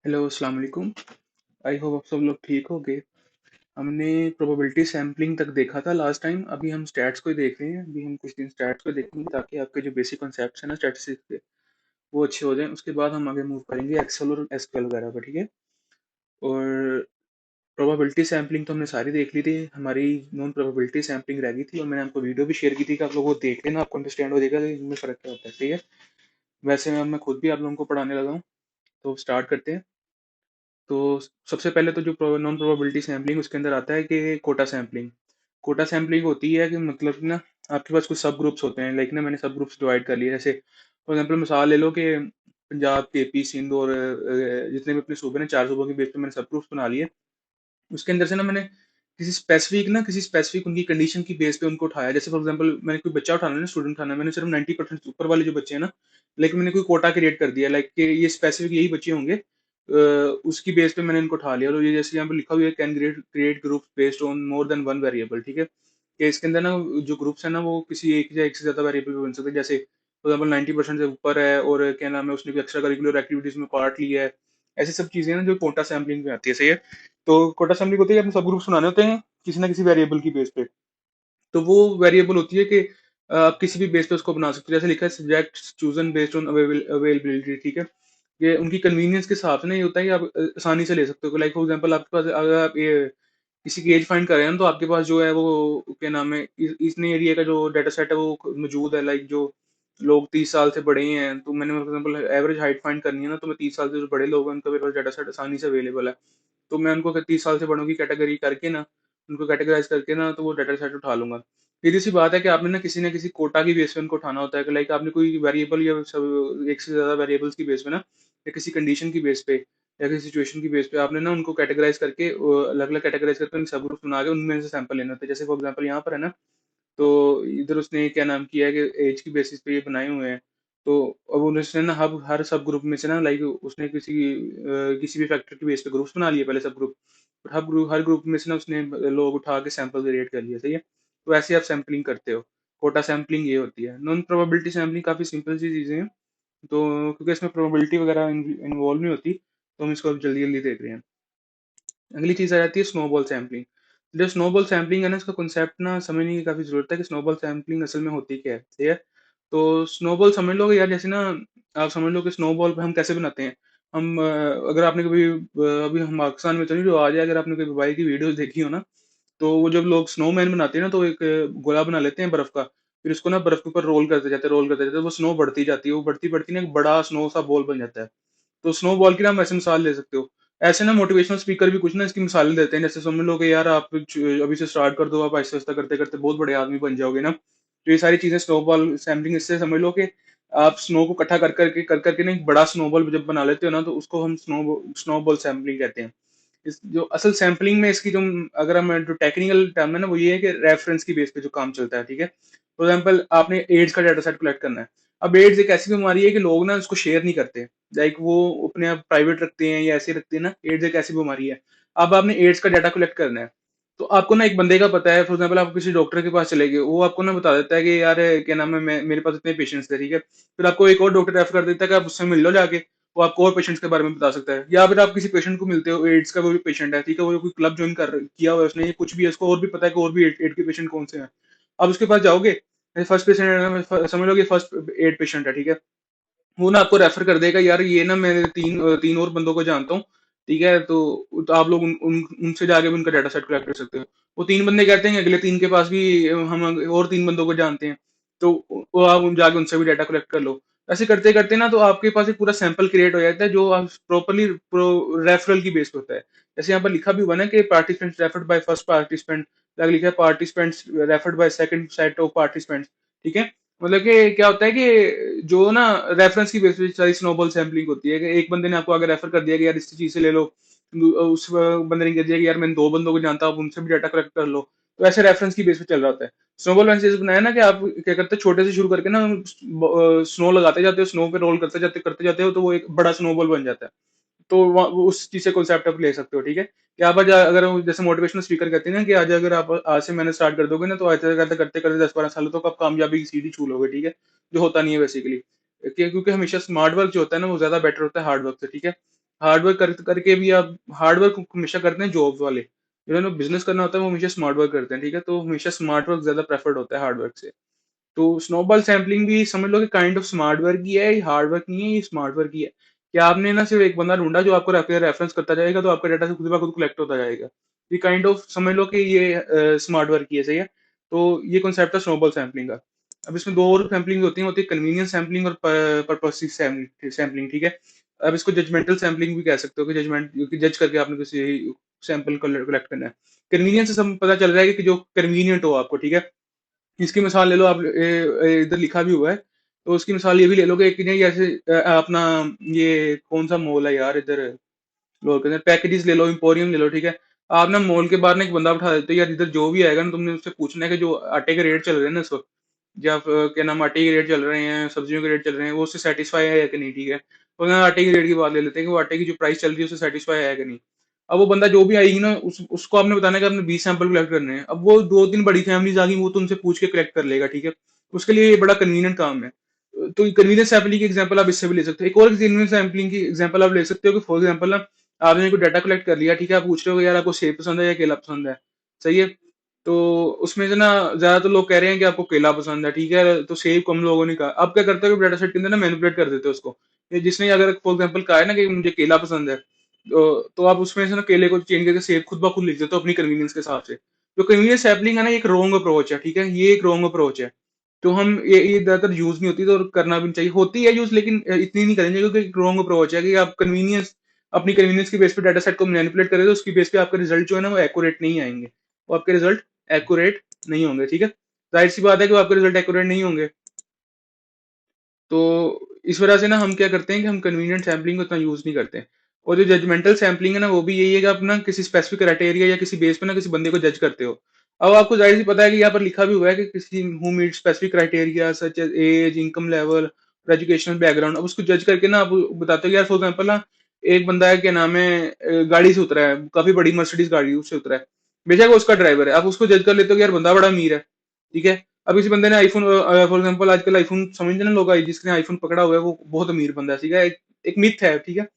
Hello, अस्सलाम वालेकुम। I hope आप सब लोग ठीक होंगे। हमने प्रोबेबिलिटी सैंपलिंग तक देखा था लास्ट टाइम। अभी हम स्टैट्स को ही देख रहे हैं। अभी हम कुछ दिन स्टैट्स को देखेंगे ताकि आपके जो बेसिक कॉन्सेप्ट्स हैं ना स्टैटिस्टिक्स के, वो अच्छे हो जाएं। उसके बाद हम आगे मूव करेंगे एक्सेल और एसक्यूएल वगैरह पर, ठीक है। और प्रोबेबिलिटी सैंपलिंग तो हमने सारी देख ली थी। हमारी नॉन प्रोबेबिलिटी सैंपलिंग रह गई थी और मैंने आपको वीडियो भी शेयर की थी कि आप लोग वो देख लेना, आपको अंडरस्टैंड हो जाएगा कि इनमें फ़र्क क्या होता है, ठीक है। वैसे मैं खुद भी आप लोगों को पढ़ाने लगा हूँ, तो स्टार्ट करते हैं। तो सबसे पहले तो जो नॉन प्रोबेबिलिटी सैंपलिंग उसके अंदर आता है कि कोटा सैंपलिंग। कोटा सैंपलिंग होती है कि मतलब ना आपके पास कुछ सब ग्रुप्स होते हैं, लाइक ना मैंने सब ग्रुप्स डिवाइड कर लिए। जैसे फॉर एग्जांपल मिसाल ले लो कि पंजाब, केपी, सिंध और जितने भी अपने सूबे हैं, 4 सूबों के बेस पे मैंने सब ग्रुप्स बना लिए। उसके अंदर से ना मैंने किसी स्पेसिफिक उनकी कंडीशन की बेस पे उनको उठाया। जैसे फॉर एग्जांपल मैंने कोई बच्चा उठाना है ना, स्टूडेंट उठाना है, मैंने सिर्फ 90% ऊपर वाले जो बच्चे हैं ना, लाइक मैंने कोई कोटा क्रिएट कर दिया, लाइक कि ये स्पेसिफिक यही बच्चे होंगे। उसकी बेस पे मैंने इनको उठा लिया। और ये जैसे यहाँ पे लिखा हुआ है, can create group based on more than one variable, ठीक है। कि इसके अंदर ना जो ग्रुप्स है ना वो किसी एक या एक से ज्यादा वेरिएबल पे बन सकते हैं। जैसे फॉर एग्जाम्पल 90% से ऊपर है और क्या नाम है, उसने भी एक्स्ट्रा करिकुलर एक्टिविटीज में पार्ट लिया है। ऐसी सब चीजें ना जो कोटा सैम्पलिंग में आती है, सही है। तो कोटा सैम्पलिंग होती है कि अपने सब ग्रुप्स बनाने होते हैं किसी ना किसी वेरिएबल की बेस पे। तो वो वेरिएबल होती है कि आप किसी भी बेस पे उसको बना सकते हो। जैसे लिखा है subject chosen based on availability, ठीक है। ये उनकी कन्वीनियंस के हिसाब से ना ये होता है कि आप आसानी से ले सकते हो। लाइक फॉर एग्जांपल आपके पास अगर आप ये किसी की एज फाइंड कर रहे हैं तो आपके पास जो है वो क्या नाम है, इतने एरिया का जो डाटा सेट है वो मौजूद है। लाइक जो लोग 30 साल से बड़े हैं, तो मैंने for example average height find करनी है ना, तो मैं 30 साल से जो बड़े लोग हैं उनका मेरे पास डाटा सेट आसानी से अवेलेबल है। तो मैं उनको 30 साल से बड़ों की कैटेगरी करके ना, उनको कैटेगराइज करके ना, तो वो डाटा सेट उठा लूंगा। सीधी सी बात है कि आपने ना किसी कोटा की बेस पे उनको उठाना होता है कि लाइक आपने कोई वेरिएबल या सब एक से ज्यादा वेरिएबल्स की बेस पे ना, या किसी कंडीशन की बेस पे या किसी सिचुएशन की बेस पे आपने ना उनको कैटेगराइज करके अलग अलग कैटेगराइज करके उनके सब ग्रुप्स बना के उनमें से सैंपल लेना होता है। जैसे फॉर एग्जांपल यहाँ पर है ना, तो इधर उसने क्या नाम किया है कि एज की बेसिस पे ये बनाए हुए हैं। तो अब उसने ना हर सब ग्रुप में से ना, लाइक उसने किसी भी फैक्टर की बेस पे ग्रुप्स बना लिए पहले सब ग्रुप। और हर ग्रुप में से ना उसने लोग उठा के सैंपल क्रिएट कर लिया, सही है। तो ऐसे आप सैंपलिंग करते हो। कोटा सैंपलिंग ये होती है। नॉन प्रोबेबिलिटी सैंपलिंग काफी सिंपल सी चीजें हैं। तो क्योंकि इसमें प्रोबेबिलिटी वगैरह इन्वॉल्व नहीं होती, तो हम इसको अब जल्दी जल्दी देख रहे हैं। अगली चीज आ जाती है स्नोबॉल सैंपलिंग। जो स्नोबॉल सैंपलिंग है ना, इसका कॉन्सेप्ट ना समझने की काफी जरूरत है कि स्नोबॉल सैंपलिंग असल में होती क्या है, ठीक है। तो स्नोबॉल समझ लो यार, जैसे ना आप समझ लो कि स्नोबॉल हम कैसे बनाते हैं। हम अगर आपने कभी अभी हम पाकिस्तान में तो नहीं, जो आज है, अगर आपने कभी दुबई की वीडियोस देखी हो ना, तो वो जब लोग स्नोमैन बनाते हैं ना, तो एक गोला बना लेते हैं बर्फ का। फिर उसको ना बर्फ के ऊपर रोल करते जाते हैं, वो स्नो बढ़ती जाती है, वो बढ़ती बढ़ती ना एक बड़ा स्नो सा बॉल बन जाता है। तो स्नो बॉल की ना आप ऐसे मिसाल ले सकते हो। ऐसे ना मोटिवेशनल स्पीकर भी कुछ ना इसकी मिसालें देते हैं। जैसे समझ लो कि यार आप अभी से स्टार्ट कर दो, आप आहिस्ता आहिस्ता करते करते बहुत बड़े आदमी बन जाओगे ना। तो ये सारी चीजें स्नोबॉल सैम्पलिंग, इससे समझ लो कि आप स्नो को इकट्ठा कर करके ना एक बड़ा स्नोबॉल जब बना लेते हो ना, तो उसको हम स्नोबॉल सैम्पलिंग कहते हैं। इस जो असल सैम्पलिंग में इसकी जो, अगर हम जो टेक्निकल टर्म है ना, वो ये है कि रेफरेंस की बेस पे जो काम चलता है, ठीक है। फॉर एग्जाम्पल आपने एड्स का डाटा सेट कलेक्ट करना है। अब एड्स एक ऐसी बीमारी है कि लोग ना उसको शेयर नहीं करते। लाइक वो अपने आप प्राइवेट रखते हैं या ऐसे रखते हैं ना। एड्स एक ऐसी बीमारी है। अब आपने एड्स का डाटा कलेक्ट करना है, तो आपको ना एक बंदे का पता है। फॉर एग्जाम्पल आप किसी डॉक्टर के पास चले गए, वो आपको ना बता देता है कि यार क्या नाम है, मेरे पास इतने पेशेंट्स थे, ठीक है। फिर आपको एक और डॉक्टर रेफर कर देता है कि आप उससे मिल लो जाके, वो आपको और पेशेंट्स के बारे में बता सकता है। या फिर आप किसी पेशेंट को मिलते हो, एड्स का वो भी पेशेंट है, ठीक है, वो कोई क्लब ज्वाइन किया हुआ है उसने, कुछ भी है, उसको और भी पता है कि और भी एड के पेशेंट कौन से हैं। अब उसके पास जाओगे, फर्स्ट पेशेंट समझ लो कि फर्स्ट एड पेशेंट है, ठीक है। वो ना आपको रेफर कर देगा, यार ये ना मैं तीन और बंदों को जानता हूँ, ठीक है। तो आप लोग उनसे जाके भी उनका डाटा सेट कलेक्ट कर सकते हो। वो तीन बंदे कहते हैं कि अगले तीन के पास भी हम और तीन बंदों को जानते हैं, तो वो आप जाके उनसे भी डाटा कलेक्ट कर लो। ऐसे करते करते ना, तो आपके पास एक पूरा सैंपल क्रिएट हो जाता है जो आप प्रॉपरली रेफरल की बेस पे होता है। जैसे यहाँ पर लिखा भी हुआ ना कि participants referred by first participant, लिखा है participants referred by second set of participants, ठीक है। मतलब कि क्या होता है कि जो ना रेफरेंस की बेस पे सारी स्नोबॉल सैम्पलिंग होती है, कि एक बंदे ने आपको अगर रेफर कर दिया कि यार इस चीज से ले लो, उस बंदे ने कह दिया कि यार मैंने दो बंदों को जानता हूँ, आप उनसे भी डाटा कलेक्ट कर लो। तो ऐसे रेफरेंस की बेस पे चल रहा होता है। स्नोबॉल मैंने जैसे बनाया ना कि आप क्या करते हो, छोटे से शुरू करके ना स्नो लगाते जाते हो, स्नो पे रोल करते जाते हो, तो वो एक बड़ा स्नोबॉल बन जाता है। तो वो उस चीज से कॉन्सेप्ट आप ले सकते हो, ठीक है। कि आप आज अगर जैसे मोटिवेशनल स्पीकर कहते हैं ना कि आज अगर आप आज से मैंने स्टार्ट कर दोगे ना, तो ऐसे करते करते करते 10-12 सालों तक आप कामयाबी की सीढ़ी छू लोगे, ठीक है। जो होता नहीं है बेसिकली, क्योंकि हमेशा स्मार्ट वर्क जो होता है ना, वो ज्यादा बेटर होता है हार्ड वर्क से, ठीक है। हार्ड वर्क करके भी आप हार्ड वर्क हमेशा करते हैं जॉब वाले, जिन्होंने बिजनेस करना होता है वो हमेशा स्मार्ट वर्क करते हैं, ठीक है, तो हमेशा स्मार्ट वर्क ज्यादा प्रेफर्ड होता है हार्ड वर्क से। तो स्नोबॉल सैम्पलिंग भी समझ लो कि काइंड ऑफ स्मार्ट वर्क ही है, ये हार्ड वर्क नहीं है, ये स्मार्ट वर्क ही है कि आपने ना सिर्फ एक बंदा ढूंढा जो आपको रेफरेंस करता जाएगा, तो आपका डाटा से खुद ब खुद कलेक्ट होता जाएगा। ये काइंड ऑफ समझ लो कि ये स्मार्ट वर्क ही है, सही है। तो ये कॉन्सेप्ट है स्नोबॉल सैम्पलिंग का। अब इसमें दो और सैम्पलिंग होती है कन्वीनियंस सैम्पलिंग और पर्पसिव सैम्पलिंग, ठीक है। अब इसको जजमेंटल सैम्पलिंग भी कह सकते हो कि जजमेंट जज करके आपने किसी सैंपल कलेक्ट करना है। कन्वीनियंस से सब पता चल रहा है कि जो कन्वीनियंट हो आपको, ठीक है। इसकी मिसाल ले लो आप, इधर लिखा भी हुआ है, तो उसकी मिसाल ये भी ले लो कि नहीं जैसे अपना ये कौन सा मॉल है यार इधर, लोग कहते हैं पैकेजेस ले लो, इंपोरियम ले लो, ठीक है। आप ना मॉल के बाहर ना एक बंदा बिठा देते हो यार, इधर जो भी आएगा ना तुमने उससे पूछना है कि जो आटे के रेट चल रहे हैं ना इस वक्त, या क्या नाम, आटे के रेट चल रहे हैं, सब्जियों के रेट चल रहे हैं, वो उससे सेटिस्फाई है या कि नहीं, ठीक है। तो ना आटे की रेट की बात ले लेते हैं कि वो आटे की जो प्राइस चल रही है उससे सेटिस्फाई है कि नहीं। अब वो बंदा जो भी आएगी ना उसको आपने बताना है कि आपने 20 सैंपल कलेक्ट करने हैं। अब वो 2-3 बड़ी फैमिलीज आ गई, वो तो उनसे पूछ के कलेक्ट कर लेगा, ठीक है। उसके लिए ये बड़ा कन्वीनियंट काम है। तो कन्वीनियंस सैम्पलिंग की एग्जांपल आप इससे भी ले सकते हो। एक और कन्वीनियंस सैम्पलिंग की एग्जांपल आप ले सकते हो कि फॉर एग्जांपल ना आपने कोई डाटा कलेक्ट कर लिया, ठीक है, आप पूछ रहे हो कि यार आपको सेब पसंद है या केला पसंद है, सही है। तो उसमें से ना ज्यादातर लोग कह रहे हैं कि आपको केला पसंद है, ठीक है, तो सेब कम लोगों ने कहा। अब क्या करते हो डाटा सेट के अंदर ना मैनिपुलेट कर देते हो उसको, ये जिसने अगर फॉर एग्जांपल कहा है ना कि मुझे केला पसंद है, तो आप उसमें से ना केले को चेंज करके सेब खुद ब खुद लिख देते हो अपनी कन्वीनियंस के हिसाब से। जो कन्वीनियंस सैम्पलिंग है ना, ये एक रॉन्ग अप्रोच है, ठीक है, ये एक रॉन्ग अप्रोच है। तो हम ये ज्यादातर यूज नहीं होती, तो करना भी नहीं चाहिए, होती है यूज लेकिन इतनी नहीं करनी चाहिए, क्योंकि रॉन्ग अप्रोच है कि आप कन्वीनियंस अपनी कन्वीनियंस की बेस पे डाटा सेट को मैनिपुलेट करें, तो उसकी बेस पे आपके रिजल्ट जो है ना वो एक्यूरेट नहीं आएंगे, वो आपके रिजल्ट एक्यूरेट नहीं होंगे, ठीक है। जाहिर सी बात है कि वो आपके रिजल्ट एक्यूरेट नहीं होंगे। तो इस वजह से ना हम क्या करते हैं कि हम कन्वीनियंट सैम्पलिंग को इतना यूज नहीं करते हैं। और जो जजमेंटल सैम्पलिंग है ना, वो भी यही है कि आप ना किसी स्पेसिफिक क्राइटेरिया या किसी बेस पे ना किसी बंदे को जज करते हो। अब आपको जाहिर सी पता है कि यहाँ पर लिखा भी हुआ है कि किसी who meet specific criteria such as age, income level, educational background. अब उसको जज करके ना आप बताते हो कि यार फॉर एग्जाम्पल ना एक बंदा है, क्या नाम है, गाड़ी से उतरा है, काफी बड़ी मर्सिडीज गाड़ी उससे उतरा है, बेशक वो उसका ड्राइवर है, आप उसको जज कर लेते हो कि यार बंदा बड़ा अमीर है, ठीक है। अब इसी बंदे ने आईफोन, फॉर एग्जांपल आजकल आईफोन समझते ना लोग, जिसने आईफोन पकड़ा हुआ है वो बहुत अमीर बंदा है, ठीक है, एक मिथ है, ठीक है।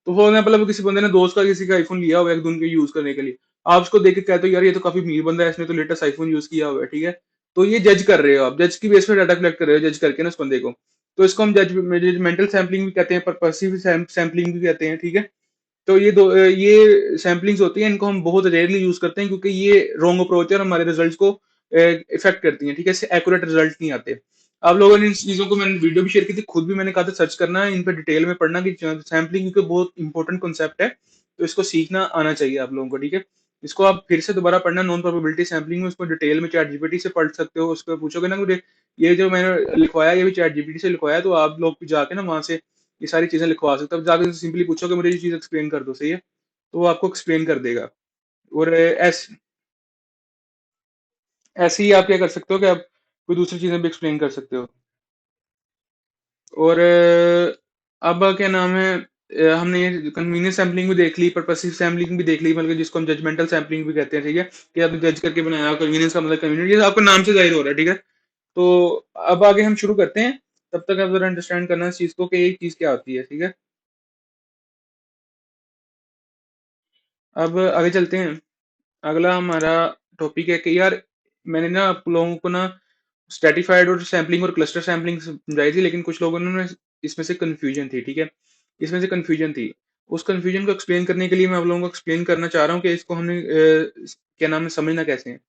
तो फॉर एग्जांपल अब किसी बंदे ने दोस्त का किसी का आईफोन लिया हुआ है एक दिन के यूज करने के लिए, आप उसको देख के कहते हो यार ये तो काफी अमीर बंदा है, इसने तो लेटेस्ट आईफोन यूज किया हुआ है, ठीक है। तो ये जज कर रहे हो आप, जज की बेस पे डाटा कलेक्ट कर रहे हो जज करके ना उस बंदे को। तो इसको हम जजमेंटल सैम्पलिंग भी कहते हैं, पर्पसिव सैम्पलिंग भी कहते हैं, ठीक है। तो ये सैम्पलिंग्स होती हैं, इनको हम बहुत रेयरली यूज करते हैं, क्योंकि ये रॉन्ग अप्रोच है और हमारे रिजल्ट्स को इफेक्ट करती हैं, ठीक है, इससे एक्यूरेट रिजल्ट नहीं आते। आप लोगों ने इन चीजों को, मैंने वीडियो भी शेयर की थी, खुद भी मैंने कहा था सर्च करना है इन पे, डिटेल में पढ़ना कि सैम्पलिंग क्योंकि बहुत इंपॉर्टेंट कॉन्सेप्ट है, तो इसको सीखना आना चाहिए आप लोगों को, ठीक है। इसको आप फिर से दोबारा पढ़ना, नॉन प्रोबेबिलिटी सैम्पलिंग में उसको डिटेल में चैट जीपीटी से पढ़ सकते हो, उसको पूछोगे ना मुझे ये जो मैंने लिखवाया ये भी चैट जीपीटी से लिखवाया, तो आप लोग भी जाके ना वहां से ये सारी चीजें लिखवा सकते हो। अब जाके सिंपली पूछोगे मुझे ये चीज एक्सप्लेन कर दो, सही है, तो वो आपको एक्सप्लेन कर देगा। और ऐसे ही आप क्या कर सकते हो कि आप कोई दूसरी चीजें भी एक्सप्लेन कर सकते हो। और अब क्या नाम है, हमने ये कन्वीनियंस सैम्पलिंग भी देख ली, पर्पसिव सैम्पलिंग भी देख ली, मतलब जिसको हम जजमेंटल सैम्पलिंग भी कहते हैं, ठीक है, कि आपने जज करके बनाया। कन्वीनियंस का मतलब कन्वीनियंस, ये आपको नाम से जाहिर हो रहा है, ठीक है। तो अब आगे हम शुरू करते हैं, तब तक आप जरा अंडरस्टैंड करना इस चीज को कि ये चीज क्या होती है, ठीक है। अब आगे चलते हैं। अगला हमारा टॉपिक है कि यार मैंने ना आप लोगों को ना स्ट्रेटिफाइड और सैम्पलिंग और क्लस्टर सैम्पलिंग समझाई थी, लेकिन कुछ लोगों ने ना इसमें से कंफ्यूजन थी, ठीक है, इसमें से कंफ्यूजन थी। उस कंफ्यूजन को एक्सप्लेन करने के लिए मैं आप लोगों को एक्सप्लेन करना चाह रहा हूँ कि इसको हमने क्या नाम है, समझना कैसे है।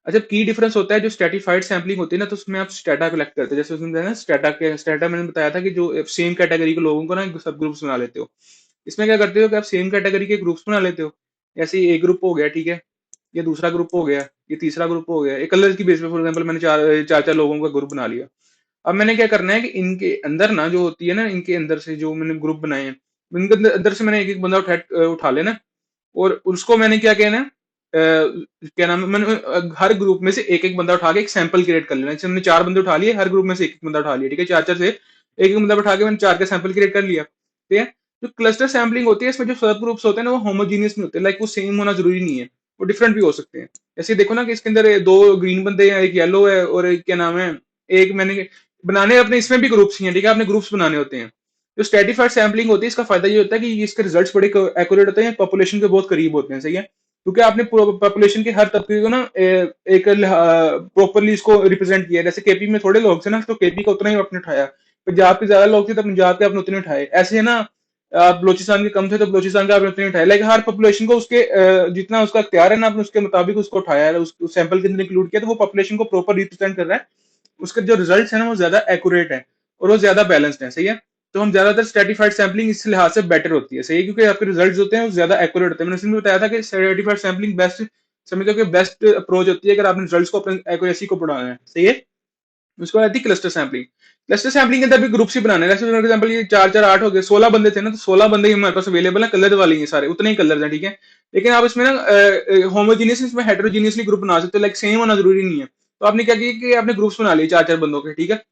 अच्छा, की डिफरेंस होता है, जो स्ट्रेटिफाइड सैम्पलिंग होती है ना, तो उसमें आप स्टेटा कलेक्ट करते हैं, जैसे उसमें बताया ना स्टेटा मैंने बताया था कि जो सेम कैटेगरी के लोगों को ना सब ग्रुप्स बना लेते हो। इसमें क्या करते हो कि आप सेम कैटेगरी के ग्रुप्स बना लेते हो। जैसे ये ग्रुप हो गया, ठीक है, ये दूसरा ग्रुप हो गया, ये तीसरा ग्रुप हो गया, एक कलर की बेस पे फॉर एग्जांपल मैंने चार चार चार लोगों का ग्रुप बना लिया। अब मैंने क्या करना है कि इनके अंदर ना जो होती है ना, इनके अंदर से जो मैंने ग्रुप बनाए हैं, इनके अंदर अंदर से मैंने एक एक बंदा उठा लेना, और उसको मैंने क्या कहना है, क्या नाम है, मैंने हर ग्रुप में से एक एक बंदा उठा के एक सैंपल क्रिएट कर लेना। जैसे हमने 4 बंदे उठा लिए, हर ग्रुप में से एक एक बंदा उठा लिया, ठीक है, चार चार से एक एक बंदा उठा के मैंने 4 का सैंपल क्रिएट कर लिया, ठीक है। जो क्लस्टर सैम्पलिंग होती है, इसमें जो सब ग्रुप्स होते हैं ना वो होमोजीनियस नहीं होते, लाइक वो सेम होना जरूरी नहीं है, वो डिफरेंट भी हो सकते हैं। जैसे देखो ना कि इसके अंदर दो ग्रीन बंदे हैं, एक येलो है, और एक क्या नाम है, एक मैंने बनाने अपने इसमें भी ग्रुप्स ही हैं, ठीक है, आपने ग्रुप्स बनाने होते हैं। जो स्ट्रेटिफाइड सैम्पलिंग होती है इसका फायदा ये होता है कि इसके रिजल्ट्स बड़े एक्यूरेट होते हैं, पॉपुलेशन के बहुत करीब होते हैं, सही है, क्योंकि आपने पॉपुलेशन के हर तबके को ना एक प्रॉपरली इसको रिप्रेजेंट किया है। जैसे केपी में थोड़े लोग थे ना, तो केपी का उतना ही आपने उठाया, पंजाब के ज्यादा लोग थे तो पंजाब के आपने उतने उठाए, ऐसे है ना। आप बलोचिस्तान के कम थे तो बलोचिस्तान के आपने उतने उठाए, लेकिन हर पॉपुलेशन को उसके जितना उसका अख्तियार है ना, आपने उसके मुताबिक उसको उठाया है, उस सैंपल के अंदर इंक्लूड किया, तो वो पॉपुलेशन को प्रॉपर रिप्रेजेंट कर रहा है। उसके जो रिजल्ट है ना वो ज्यादा एक्यूरेट है और वो ज्यादा बैलेंस्ड है, सही है। तो हम ज्यादातर स्ट्रेटिफाइड सैम्पलिंग इस लिहाज से बेटर होती है, सही है, क्योंकि आपके रिजल्ट होते हैं वो ज्यादा एक्यूरेट होते हैं। मैंने उसमें बताया था कि स्ट्रेटिफाइड सैम्पलिंग बेस्ट समझते हो कि बेस्ट अप्रोच होती है अगर आपने रिजल्ट्स को अपने एक्यूरेसी को बढ़ाना है, सही है। उसके बाद आती है क्लस्टर सैम्पलिंग। क्लस्टर सैम्पलिंग के अंदर भी ग्रुप्स ही बनाने हैं। जैसे फॉर एग्जांपल ये 4 4 8 हो गए, 16 बंदे थे ना, तो 16 बंदे ही हमारे पास अवेलेबल है, कलर वाले ही हैं सारे, उतने ही कलर हैं, ठीक है। लेकिन आप इसमें ना होमोजीनियस, इसमें हेटेरोजीनियसली ग्रुप बना सकते हो, लाइक सेम होना जरूरी नहीं है। तो आपने क्या किया कि आपने ग्रुप्स बना लिए 4 4 बंदों के, ठीक है।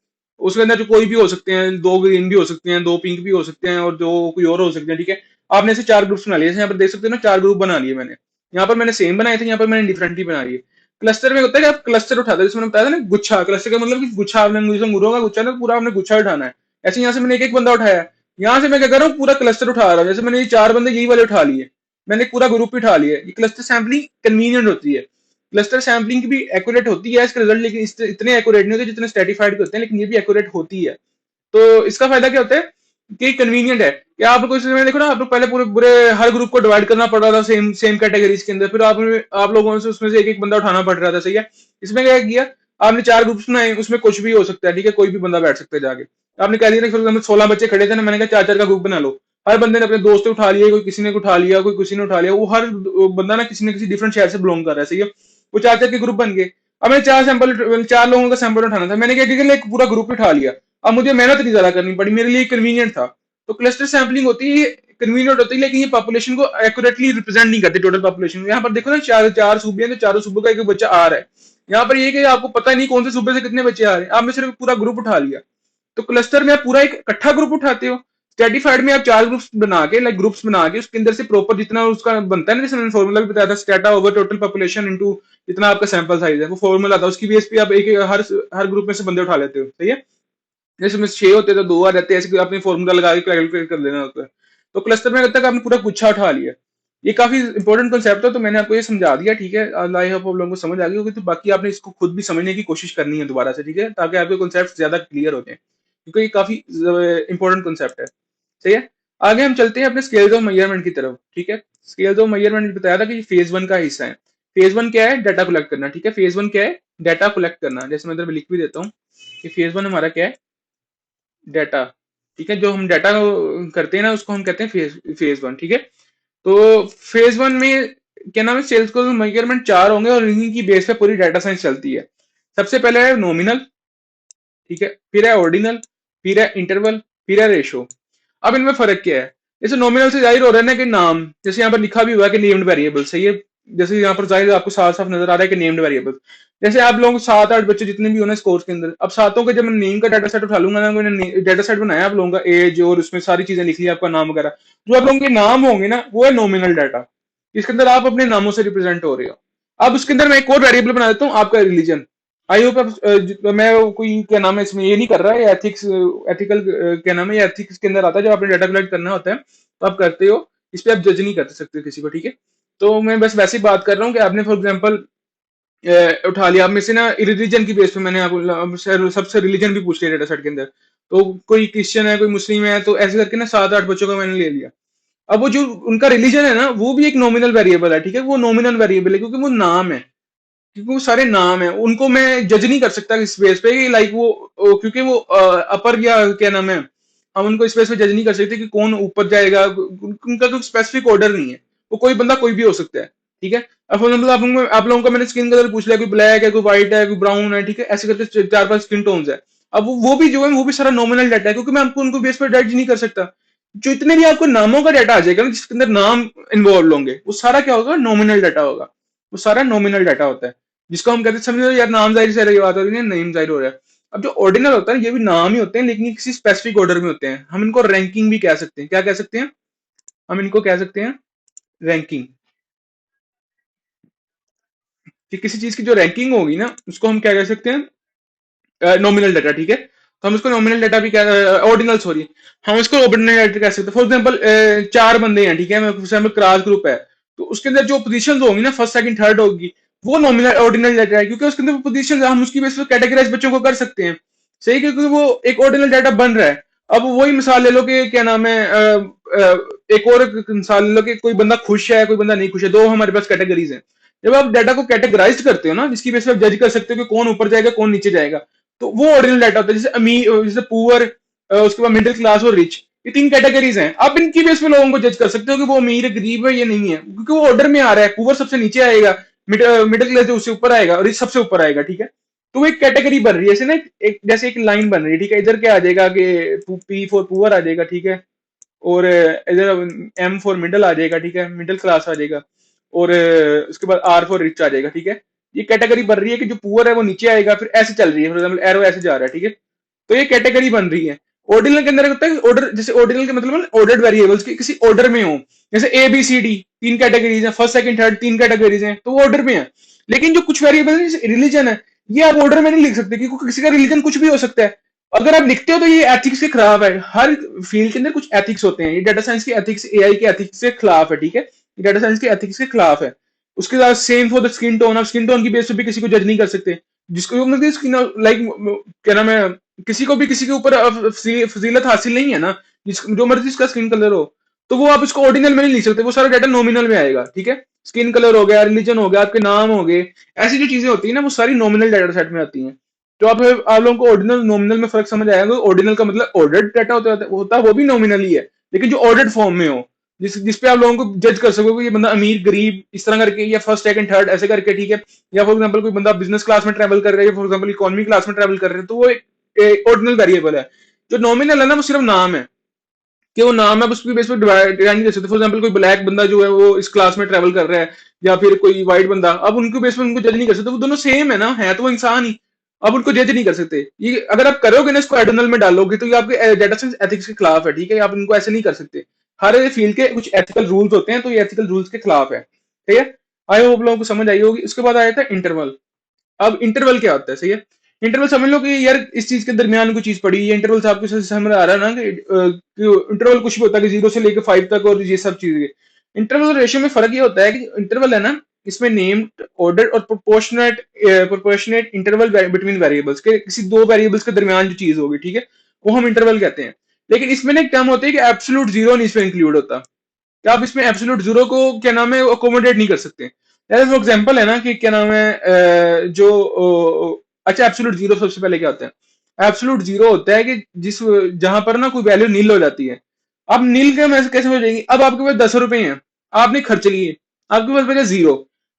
उसके अंदर जो कोई भी हो सकते हैं, 2 ग्रीन भी हो सकते हैं, 2 पिंक भी हो सकते हैं और दो कोई और हो सकते हैं, ठीक है। आपने ऐसे 4 ग्रुप्स बना लिए, जैसे यहाँ पर देख सकते हो ना, 4 ग्रुप बना लिए मैंने। यहाँ पर मैंने सेम बनाए थे, यहाँ पर मैंने डिफरेंट ही बना लिए। क्लस्टर में होता है कि आप क्लस्टर उठाते हैं, जैसे मैंने बताया था ना गुच्छा, क्लस्टर का मतलब कि गुच्छा, आपने मुझे अंगूरों का गुच्छा ना, पूरा आपने गुच्छा उठाना है। ऐसे यहाँ से मैंने एक एक बंदा उठाया, यहाँ से मैं क्या कर रहा हूँ, पूरा क्लस्टर उठा रहा हूँ। जैसे मैंने ये 4 बंदे यही वाले उठा लिए, मैंने एक पूरा ग्रुप ही उठा लिया। ये क्लस्टर सैम्पलिंग कन्वीनियंट होती है। क्लस्टर सैम्पलिंग की भी एक्यूरेट होती है इसके रिजल्ट, लेकिन इतने एक्यूरेट नहीं होते जितने स्ट्रेटिफाइड के होते हैं, लेकिन ये भी एक्यूरेट होती है। तो इसका फायदा क्या होता है कि कन्वीनियंट है कि आपको इसमें देखो ना, आप लोग पहले पूरे पूरे हर ग्रुप को डिवाइड करना पड़ रहा था सेम सेम कैटेगरीज के अंदर, फिर आप लोगों से उसमें से एक एक बंदा उठाना पड़ रहा था, सही है। इसमें क्या किया, आपने 4 ग्रुप्स बनाए, उसमें कुछ भी हो सकता है, ठीक है, कोई भी बंदा बैठ सकता है जाके। आपने कह दिया फॉर एग्जाम्पल 16 बच्चे खड़े थे ना, मैंने कहा 4 4 का ग्रुप बना लो। हर बंदे ने अपने दोस्त उठा लिए, कोई किसी ने उठा लिया, कोई किसी ने उठा लिया, वो हर बंदा ना किसी न किसी डिफरेंट शहर से बिलोंग कर रहा है, सही है। वो 4 4 के ग्रुप बन गए। अब मैं 4 सैंपल 4 लोगों का सैंपल उठाना था, मैंने क्या किया, एक पूरा ग्रुप उठा लिया। अब मुझे मेहनत नहीं ज्यादा करनी पड़ी, मेरे लिए कन्वीनियंट था। तो क्लस्टर सैम्पलिंग होती है, कन्वीनियंट होती है, लेकिन ये पॉपुलेशन को एक्यूरेटली रिप्रेजेंट नहीं करती, टोटल पॉपुलेशन। यहाँ पर देखो ना, चार चार सूबे हैं, तो चारों सूबों का एक बच्चा आ रहा है। यहाँ पर ये कि आपको पता नहीं कौन से सूबे से कितने बच्चे आ रहे हैं, आपने सिर्फ पूरा ग्रुप उठा लिया। तो क्लस्टर में आप पूरा एक इकट्ठा ग्रुप उठाते हो। स्ट्रेटिफाइड में आप 4 ग्रुप्स बना के, लाइक ग्रुप्स बना के, उसके अंदर से प्रॉपर जितना उसका बनता है ना, जैसे मैंने फॉर्मूला भी बताया था, strata over total population into जितना आपका सैंपल साइज है, वो फॉर्मूला था, उसकी बेस पे आप एक हर ग्रुप में से बंदे उठा लेते हो, सही है। जैसे में 6 होते तो 2 आ रहते हैं, ऐसे आपने फॉर्मूला लगा के कैलकुलेट कर लेना होता है। तो क्लस्टर में लगता है कि आपने पूरा गुच्छा उठा लिया। ये काफी इंपॉर्टेंट कंसेप्ट है, तो मैंने आपको ये समझा दिया, ठीक है। आई होप आप लोगों को समझ आ गई होगी। तो बाकी आपने इसको खुद भी समझने की कोशिश करनी है दोबारा से, ठीक है, ताकि आपके कॉन्सेप्ट ज्यादा क्लियर हो जाए, क्योंकि ये काफी इंपॉर्टेंट कॉन्सेप्ट है, सही है। आगे हम चलते हैं अपने स्केल्स ऑफ मेजरमेंट की तरफ, ठीक है। स्केल्स ऑफ मेजरमेंट बताया था कि फेज 1 का हिस्सा है। फेज 1 क्या है, डाटा कलेक्ट करना, ठीक है। फेज 1 क्या है, डाटा कलेक्ट करना। जैसे मैं इधर लिख भी देता हूँ कि फेज 1 हमारा क्या है, डाटा, ठीक है। जो हम डाटा करते हैं ना, उसको हम कहते हैं फेज 1, ठीक है। तो फेज 1 में क्या नाम है, सेल्स को मेजरमेंट 4 होंगे और इन्हीं की बेस पे पूरी डाटा साइंस चलती है। सबसे पहले है नॉमिनल, ठीक है, फिर है ऑर्डिनल, फिर है इंटरवल, फिर है रेशो। अब इनमें फर्क क्या है, जैसे नॉमिनल से जाहिर हो रहा है ना कि नाम, जैसे यहाँ पर लिखा भी हुआ है कि नेम्ड वेरिएबल, सही है। जैसे यहाँ पर जाहिर आपको साफ साफ नजर आ रहा है कि नेम्ड वेरिएबल। जैसे आप लोग 7 8 बच्चे जितने भी होने इस कोर्स के अंदर, अब सातों के जब मैं नेम का डाटा सेट उठा लूंगा ना, मैंने डाटा सेट बनाया आप लोगों का, एज और उसमें सारी चीजें लिख ली, आपका नाम वगैरह, जो आप लोगों के नाम होंगे ना, वो है नॉमिनल डाटा। इसके अंदर आप अपने नामों से रिप्रेजेंट हो रहे हो। अब उसके अंदर मैं एक और वेरिएबल बना देता हूँ, आपका रिलीजन। आई होप आप मैं कोई क्या नाम है इसमें ये नहीं कर रहा है, एथिक्स एथिकल क्या नाम है, ये एथिक्स के अंदर आता है। जब आपने डाटा कलेक्ट करना होता है तो आप करते हो, इस पे आप जज नहीं कर सकते किसी को, ठीक है। तो मैं बस वैसे ही बात कर रहा हूँ कि आपने फॉर एग्जाम्पल उठा लिया, आप में से ना रिलीजन की बेस पे मैंने आपको सबसे रिलीजन भी पूछ लिया डाटा सेट के अंदर। तो कोई क्रिश्चियन है, कोई मुस्लिम है, तो ऐसे करके ना 7 8 बच्चों का मैंने ले लिया। अब वो जो उनका रिलीजन है ना, वो भी एक नॉमिनल वेरिएबल है, ठीक है। वो नॉमिनल वेरिएबल है क्योंकि वो नाम है, क्योंकि वो सारे नाम है, उनको मैं जज नहीं कर सकता इस बेस पे कि लाइक क्योंकि वो अपर या क्या नाम है, हम उनको इस बेस पे जज नहीं कर सकते कि कौन ऊपर जाएगा, उनका कोई स्पेसिफिक ऑर्डर नहीं है। वो कोई बंदा कोई भी हो सकता है, ठीक है। अब फॉर एग्जाम्पल आप लोगों का मैंने स्किन कलर पूछ लिया, कोई ब्लैक है, कोई व्हाइट है, कोई ब्राउन है, ठीक है, ऐसे करके 4 5 स्किन टोन्स है। अब वो भी जो है वो भी सारा नॉमिनल डाटा है, क्योंकि मैं आपको उनको बेस पर जज नहीं कर सकता। जो इतने भी आपको नामों का डाटा आ जाएगा ना, जिसके अंदर नाम इन्वॉल्व होंगे, वो सारा क्या होगा, नॉमिनल डाटा होगा। वो सारा नॉमिनल डाटा होता है, जिसको हम कहते हैं, समझो यार नाम जाहिर से रही बात हो रही है, नेम जाहिर हो रहा है। अब जो ऑर्डिनल होता है ये भी नाम ही होते हैं, लेकिन ये किसी स्पेसिफिक ऑर्डर में होते हैं। हम इनको रैंकिंग भी कह सकते हैं, क्या कह सकते हैं, हम इनको कह सकते हैं रैंकिंग। कि किसी चीज की जो रैंकिंग होगी ना, उसको हम क्या कह सकते हैं, नॉमिनल डाटा, ठीक है। तो हम इसको नॉमिनल डाटा भी कह, ऑर्डिनल सॉरी, हम इसको ऑर्डिनल डाटा कह सकते हैं। फॉर एग्जांपल चार बंदे हैं, ठीक है, फॉर एग्जांपल क्लास ग्रुप है, तो उसके अंदर जो पोजीशन होगी ना, फर्स्ट सेकंड थर्ड होगी, वो नॉमिनल ऑर्डिनल डाटा है, क्योंकि उसके अंदर पोजीशन हम उसकी बेस पर कैटेगराइज बच्चों को कर सकते हैं, सही, क्योंकि वो एक ऑर्डिनल डाटा बन रहा है। अब वही मिसाल ले लो कि क्या नाम है, एक और मिसाल ले लो कि कोई बंदा खुश है, कोई बंदा नहीं खुश है, दो हमारे पास कैटेगरीज हैं। जब आप डाटा को कैटेगराइज करते हो ना, जिसकी बेस पर आप जज कर सकते हो कि कौन ऊपर जाएगा कौन नीचे जाएगा, तो वो ऑर्डिनल डाटा होता है। जैसे अमीर, जैसे पुअर, उसके बाद मिडिल क्लास और रिच, ये तीन कैटेगरीज हैं। आप इनकी बेस पे लोगों को जज कर सकते हो कि वो अमीर है, गरीब है, ये नहीं है, क्योंकि वो ऑर्डर में आ रहा है। पुअर सबसे नीचे आएगा, मिडिल क्लास जो उससे ऊपर आएगा, और रिच सबसे ऊपर आएगा, ठीक है। तो एक कैटेगरी बन रही है ऐसे ना, एक जैसे एक लाइन बन रही है, ठीक है। इधर क्या आ जाएगा कि पी फॉर पुअर आ जाएगा, ठीक है, और इधर एम फॉर मिडिल आ जाएगा, ठीक है, मिडिल क्लास आ जाएगा, और उसके बाद आर फॉर रिच आ जाएगा, ठीक है। ये कैटेगरी बन रही है कि जो पुअर है वो नीचे आएगा, फिर ऐसे चल रही है, फॉर एग्जाम्पल एरो ऐसे जा रहा है, ठीक है। तो ये कैटेगरी बन रही है। ऑर्डिनल के अंदर होता है ऑर्डर, जैसे ऑर्डिनल के मतलब ऑर्डर्ड वेरिएबल्स के किसी ऑर्डर में हो, जैसे ए बी सी डी तीन कैटेगरीज हैं, फर्स्ट सेकंड थर्ड तीन कैटेगरीज हैं, तो वो ऑर्डर में है। लेकिन जो कुछ वेरिएबल रिलीजन है, ये आप ऑर्डर में नहीं लिख सकते, क्योंकि किसी का रिलीजन कुछ भी हो सकता है। अगर आप लिखते हो तो ये एथिक्स के खिलाफ है। हर फील्ड के अंदर कुछ एथिक्स होते हैं, ये डाटा साइंस के एथिक्स, एआई के एथिक्स के खिलाफ है, ठीक है, ये डाटा साइंस के एथिक्स के खिलाफ है। उसके साथ same for the skin tone, आप स्किन टोन की बेस पे भी किसी को जज नहीं कर सकते, जिसको मतलब स्किन लाइक क्या नाम है, किसी को भी किसी के ऊपर फजीलत हासिल नहीं है ना, जो मर्जी इसका स्किन कलर हो, तो वो आप इसको ऑर्डिनल में नहीं लिख सकते, वो सारा डाटा नॉमिनल में आएगा, ठीक है। स्किन कलर हो गया, रिलीजन हो गया, आपके नाम हो गए, ऐसी जो चीजें होती है ना, वो सारी नॉमिनल डाटा सेट में आती हैं। तो आप लोगों को ऑर्डिनल नॉमिनल में फर्क समझ आएगा। ऑर्डिनल का मतलब ऑर्डर्ड डाटा होता है, वो भी नॉमिनल ही है, लेकिन जो ऑर्डर्ड फॉर्म में हो, जिसपे आप लोगों को जज कर सको कि ये बंदा अमीर गरीब इस तरह करके, या फर्स्ट सेकंड थर्ड ऐसे करके, ठीक है। या फॉर एग्जांपल कोई बंदा बिजनेस क्लास में ट्रैवल कर रहा है, फॉर एग्जांपल इकोनॉमी क्लास में ट्रैवल कर रहे हैं, तो वो एक ऑर्डिनल वेरिएबल है। जो नॉमिनल है ना, वो सिर्फ नाम है, कि वो नाम है, उसकी बेस पे डिवाइड नहीं कर सकते। फॉर एग्जांपल कोई ब्लैक बंदा जो है वो इस क्लास में ट्रैवल कर रहा है, या फिर कोई व्हाइट बंदा, अब उनके बेस पे उनको जज नहीं कर सकते, वो दोनों सेम है ना, है तो वो इंसान ही। अब उनको जज नहीं कर सकते। ये अगर आप करोगे ना, इसको एडोनल में डालोगे, तो ये आपके डाटा साइंस एथिक्स के खिलाफ है, ठीक है। आप इनको ऐसे नहीं कर सकते। हर फील्ड के कुछ एथिकल रूल्स होते हैं, तो ये एथिकल रूल्स के खिलाफ है, ठीक है। आई होप लोगों को समझ आई होगी। उसके बाद आया था इंटरवल। अब इंटरवल क्या होता है, सही है। इंटरवल समझ लो कि यार इस चीज के दरमियान कोई चीज पड़ी है, इंटरवल से आपको समझ आ रहा है ना कि इंटरवल कुछ भी होता है कि 0 से लेकर 5 तक, और ये सब चीजें। इंटरवल और रेशियो में फर्क ये होता है कि इंटरवल है ना, इसमें नेम्ड ऑर्डर और प्रोपोर्शनेट इंटरवल बिटवीन वेरिएबल्स के, किसी दो वेरिएबल्स के दरमियान जो चीज होगी, ठीक है, वो हम इंटरवल कहते हैं। लेकिन इसमें ना एक टर्म होती है कि एब्सोल्यूट जीरो नहीं इसमें इंक्लूड होता, कि आप इसमें एब्सोल्यूट जीरो को क्या नाम है अकोमोडेट नहीं कर सकते। जैसे फॉर एग्जांपल है ना कि क्या नाम है, अच्छा, एब्सोल्यूट जीरो सबसे पहले क्या होता है। एब्सोल्यूट जीरो होता है कि जिस जहां पर ना कोई वैल्यू नील हो जाती है। अब नील के में कैसे हो जाएगी, अब आपके पास 10 रुपए हैं, आपने खर्च लिए, आपके पास बचा जीरो।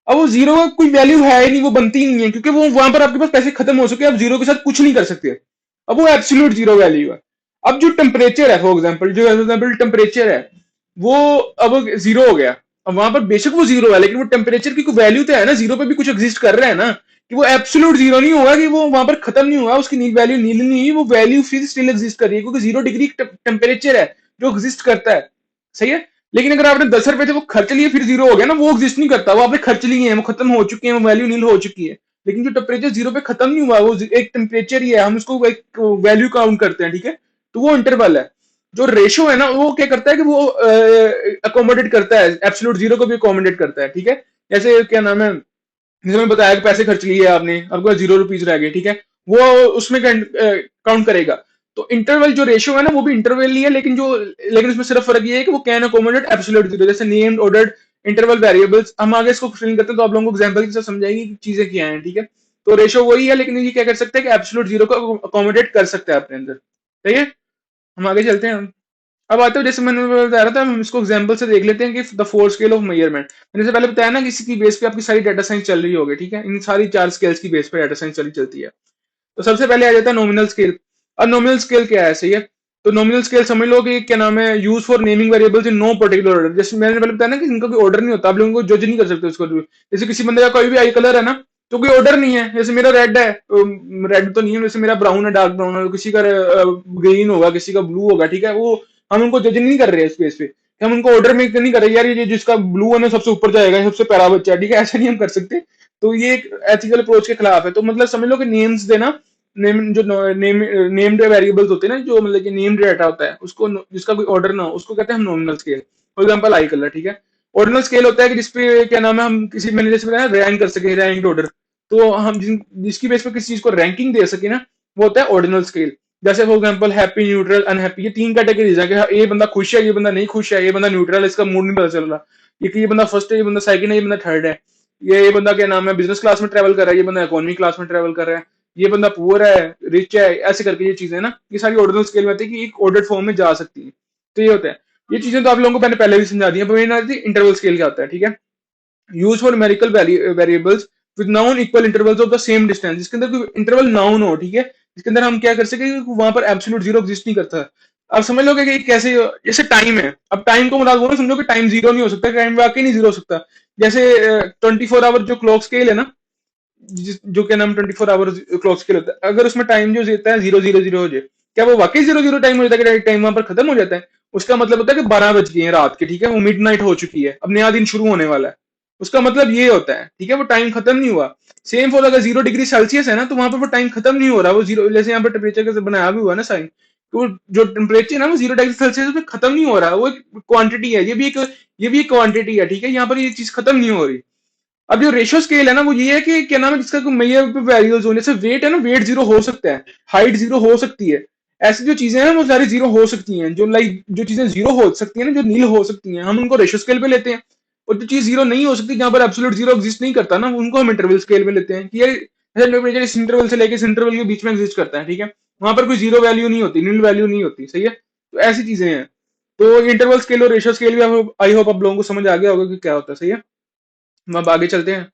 अब वो जीरो का कोई वैल्यू है ही नहीं, वो बनती ही नहीं है, क्योंकि वो वहां पर आपके पास पैसे खत्म हो चुके हैं, आप जीरो के साथ कुछ नहीं कर सकते। अब वो एब्सोल्यूट जीरो वैल्यू है। अब जो टेम्परेचर है, फॉर एग्जाम्पल जो एग्जाम्पल टेम्परेचर है, वो अब जीरो हो गया। अब वहां पर बेशक वो जीरो है, लेकिन वो टेम्परेचर की कोई वैल्यू तो है ना, जीरो पे भी कुछ एग्जिस्ट कर रहा है ना, कि वो एब्सोल्यूट जीरो नहीं होगा, कि वो वहां पर खत्म नहीं हुआ, उसकी नील वैल्यू नील नहीं हुई, वो वैल्यू फिर स्टिल एग्जिस्ट कर रही है, क्योंकि 0 डिग्री टेम्परेचर है जो एग्जिस्ट करता है, सही है। लेकिन अगर आपने 10 रुपए थे वो खर्च लिए, फिर जीरो हो गया ना, वो एग्जिस्ट नहीं करता, वो आपने खर्च लिए हैं, वो खत्म हो चुके हैं, वो वैल्यू नील हो चुकी है। लेकिन जो टेम्परेचर जीरो पे खत्म नहीं हुआ, वो एक टेम्परेचर ही है, हम उसको एक वैल्यू काउंट करते हैं, ठीक है। तो वो इंटरवल है। जो रेशो है ना, वो क्या करता है कि वो अकोमोडेट करता है, एब्सोल्यूट जीरो को भी अकोमोडेट करता है, ठीक है। जैसे क्या नाम है, जैसे मैंने बताया कि पैसे खर्च लिए आपने, आपको 0 रुपीज रह गए, ठीक है, वो उसमें काउंट करेगा। तो इंटरवल जो रेशियो है ना, वो भी इंटरवल ही है, लेकिन इसमें सिर्फ फर्क ये है कि वो कैन अकोमोडेट एब्सोल्यूट जीरो, जैसे नेम्ड ऑर्डर्ड इंटरवल वेरिएबल्स। हम आगे इसको फिल करते हैं, तो आप लोगों को एग्जांपल के साथ समझाएंगे कि चीजें क्या हैं, ठीक है। तो रेशियो वही है, लेकिन ये क्या कर सकते हैं कि एब्सोल्यूट जीरो को अकोमोडेट कर सकते हैं अपने अंदर, ठीक है। हम आगे चलते हैं। अब आते हो, जैसे मैंने बता रहा था, हम इसको एग्जांपल से देख लेते हैं कि the four scale of measurement. मैंने से पहले बताया ना कि इसकी बेस पे आपकी सारी डाटा साइंस चल रही होगी, ठीक है। इन सारी चार स्केल्स की बेस पे डाटा साइंस चलती है। तो सबसे पहले आ जाता है नॉमिनल स्केल। अब नॉमिनल स्केल क्या है, सही है। तो नॉमिनल स्केल समझ लो कि क्या नाम है, use for naming variables in no particular order. जैसे मैंने पहले बताया ना कि इनका कोई ऑर्डर नहीं होता, आप लोगों को जज नहीं कर सकते उसको। जैसे किसी बंदे का कोई भी आई कलर है ना, तो कोई ऑर्डर नहीं है। जैसे मेरा रेड है, रेड तो नहीं है, जैसे मेरा ब्राउन है, डार्क ब्राउन है, किसी का ग्रीन होगा, किसी का ब्लू होगा, ठीक है। वो हम उनको जज नहीं कर रहे हैं इस बेस पे, हम उनको ऑर्डर में नहीं कर रहे यार, ये जिसका ब्लू है ना सबसे ऊपर जाएगा, सबसे प्यारा बच्चा, ठीक है, ऐसा नहीं हम कर सकते। तो ये एक एथिकल अप्रोच के खिलाफ है। तो मतलब समझ लो कि नेम्स देना, नेम जो नेम्ड वेरिएबल्स होते हैं ना, जो मतलब कि नेम्ड डाटा होता है उसको, जिसका कोई ऑर्डर ना हो, उसको कहते हैं हम nominal scale. For example I colour, ठीक है। ऑर्डिनल स्केल होता है कि जिसपे क्या नाम है, हम किसी, मैंने जैसे बताया रैंक कर सके, रैंक ऑर्डर, तो हम जिसकी बेस पे किसी चीज को रैंकिंग दे सके ना, वो होता है ऑर्डिनल स्केल। जैसे for example happy, neutral, unhappy, ये तीन कैटेगरीज है कि हाँ, ये बंदा खुश है, ये बंदा नहीं खुश है, ये बंदा न्यूट्रल है, इसका मूड नहीं पता चल रहा, ये बंदा फर्स्ट है, ये बंदा सेकंड है, ये बंदा थर्ड है, ये बंदा क्या नाम है बिजनेस क्लास में ट्रेवल कर रहा है, ये बंदा इकोनॉमी क्लास में ट्रेवल कर रहा है, ये बंदा पुअर है, रिच है, ऐसे करके ये चीजें ना, ये सारी ऑर्डिनल स्केल में आती है कि एक ऑर्डर्ड फॉर्म में जा सकती है। तो ये होता है, ये चीजें तो आप लोगों को मैंने पहले भी समझा दी है, पर मेन आती है इंटरवल स्केल क्या होता है, ठीक है। Use for numerical variables with noun equal intervals of the same distance, जिसके अंदर कोई इंटरवल नाउन हो, ठीक है, जिसके अंदर हम क्या कर सके, वहां पर एब्सोल्यूट जीरो एग्जिस्ट नहीं करता। आप समझ लोगे कि कैसे, जैसे टाइम है, अब टाइम को मुराद बोलो, समझो कि टाइम जीरो नहीं हो सकता, टाइम वाकई नहीं जीरो हो सकता। जैसे 24 आवर जो क्लॉक स्केल है ना, जो क्या नाम 24 आवर क्लॉक स्केल होता है, अगर उसमें टाइम जो देता है 0 0 0 हो जाए, क्या वो वाकई 0 0 टाइम हो जाता है, टाइम वहां पर खत्म हो जाता है? उसका मतलब होता है कि 12 बज गए हैं रात के, ठीक है, वो मिड नाइट हो चुकी है, अब नया दिन शुरू होने वाला है, उसका मतलब ये होता है, ठीक है, वो टाइम खत्म नहीं हुआ। सेम फॉर अगर 0 डिग्री सेल्सियस है ना, तो वहां पर वो टाइम खत्म नहीं हो रहा, वो जीरो, जैसे यहाँ पर टेम्परेचर का बनाया भी हुआ ना साइन, तो जो टेम्परेचर है ना वो 0 डिग्री सेल्सियस में खत्म नहीं हो रहा, वो एक क्वांटिटी है, ये भी एक क्वांटिटी है, ठीक है, यहाँ पर ये चीज खत्म नहीं हो रही। अब जो रेशियो स्केल है ना, वो ये है कि क्या नाम है, जिसका कोई मेजर वैल्यूज हो, जैसे वेट है ना, वेट जीरो हो सकता है, हाइट जीरो हो सकती है, ऐसी जो चीजें हैं वो सारी जीरो हो सकती हैं, जो लाइक जो चीजें जीरो हो सकती है ना, जो नील हो सकती हैं, हम उनको रेशियो स्केल पे लेते हैं। और जो चीज जीरो नहीं हो सकती, जहां पर एब्सोल्यूट जीरो एग्जिस्ट नहीं करता ना, उनको हम इंटरवल स्केल पे लेते हैं कि ये टेम्परेचर इस इंटरवल से लेके इस इंटरवल के बीच में एग्जिस्ट करता है, ठीक है, वहां पर कोई जीरो वैल्यू नहीं होती, नील वैल्यू नहीं होती, सही है। तो ऐसी चीजें हैं। तो इंटरवल स्केल और रेशियो स्केल भी आई होप आप लोगों को समझ आ गया होगा कि क्या होता है, सही है। हम अब आगे चलते हैं।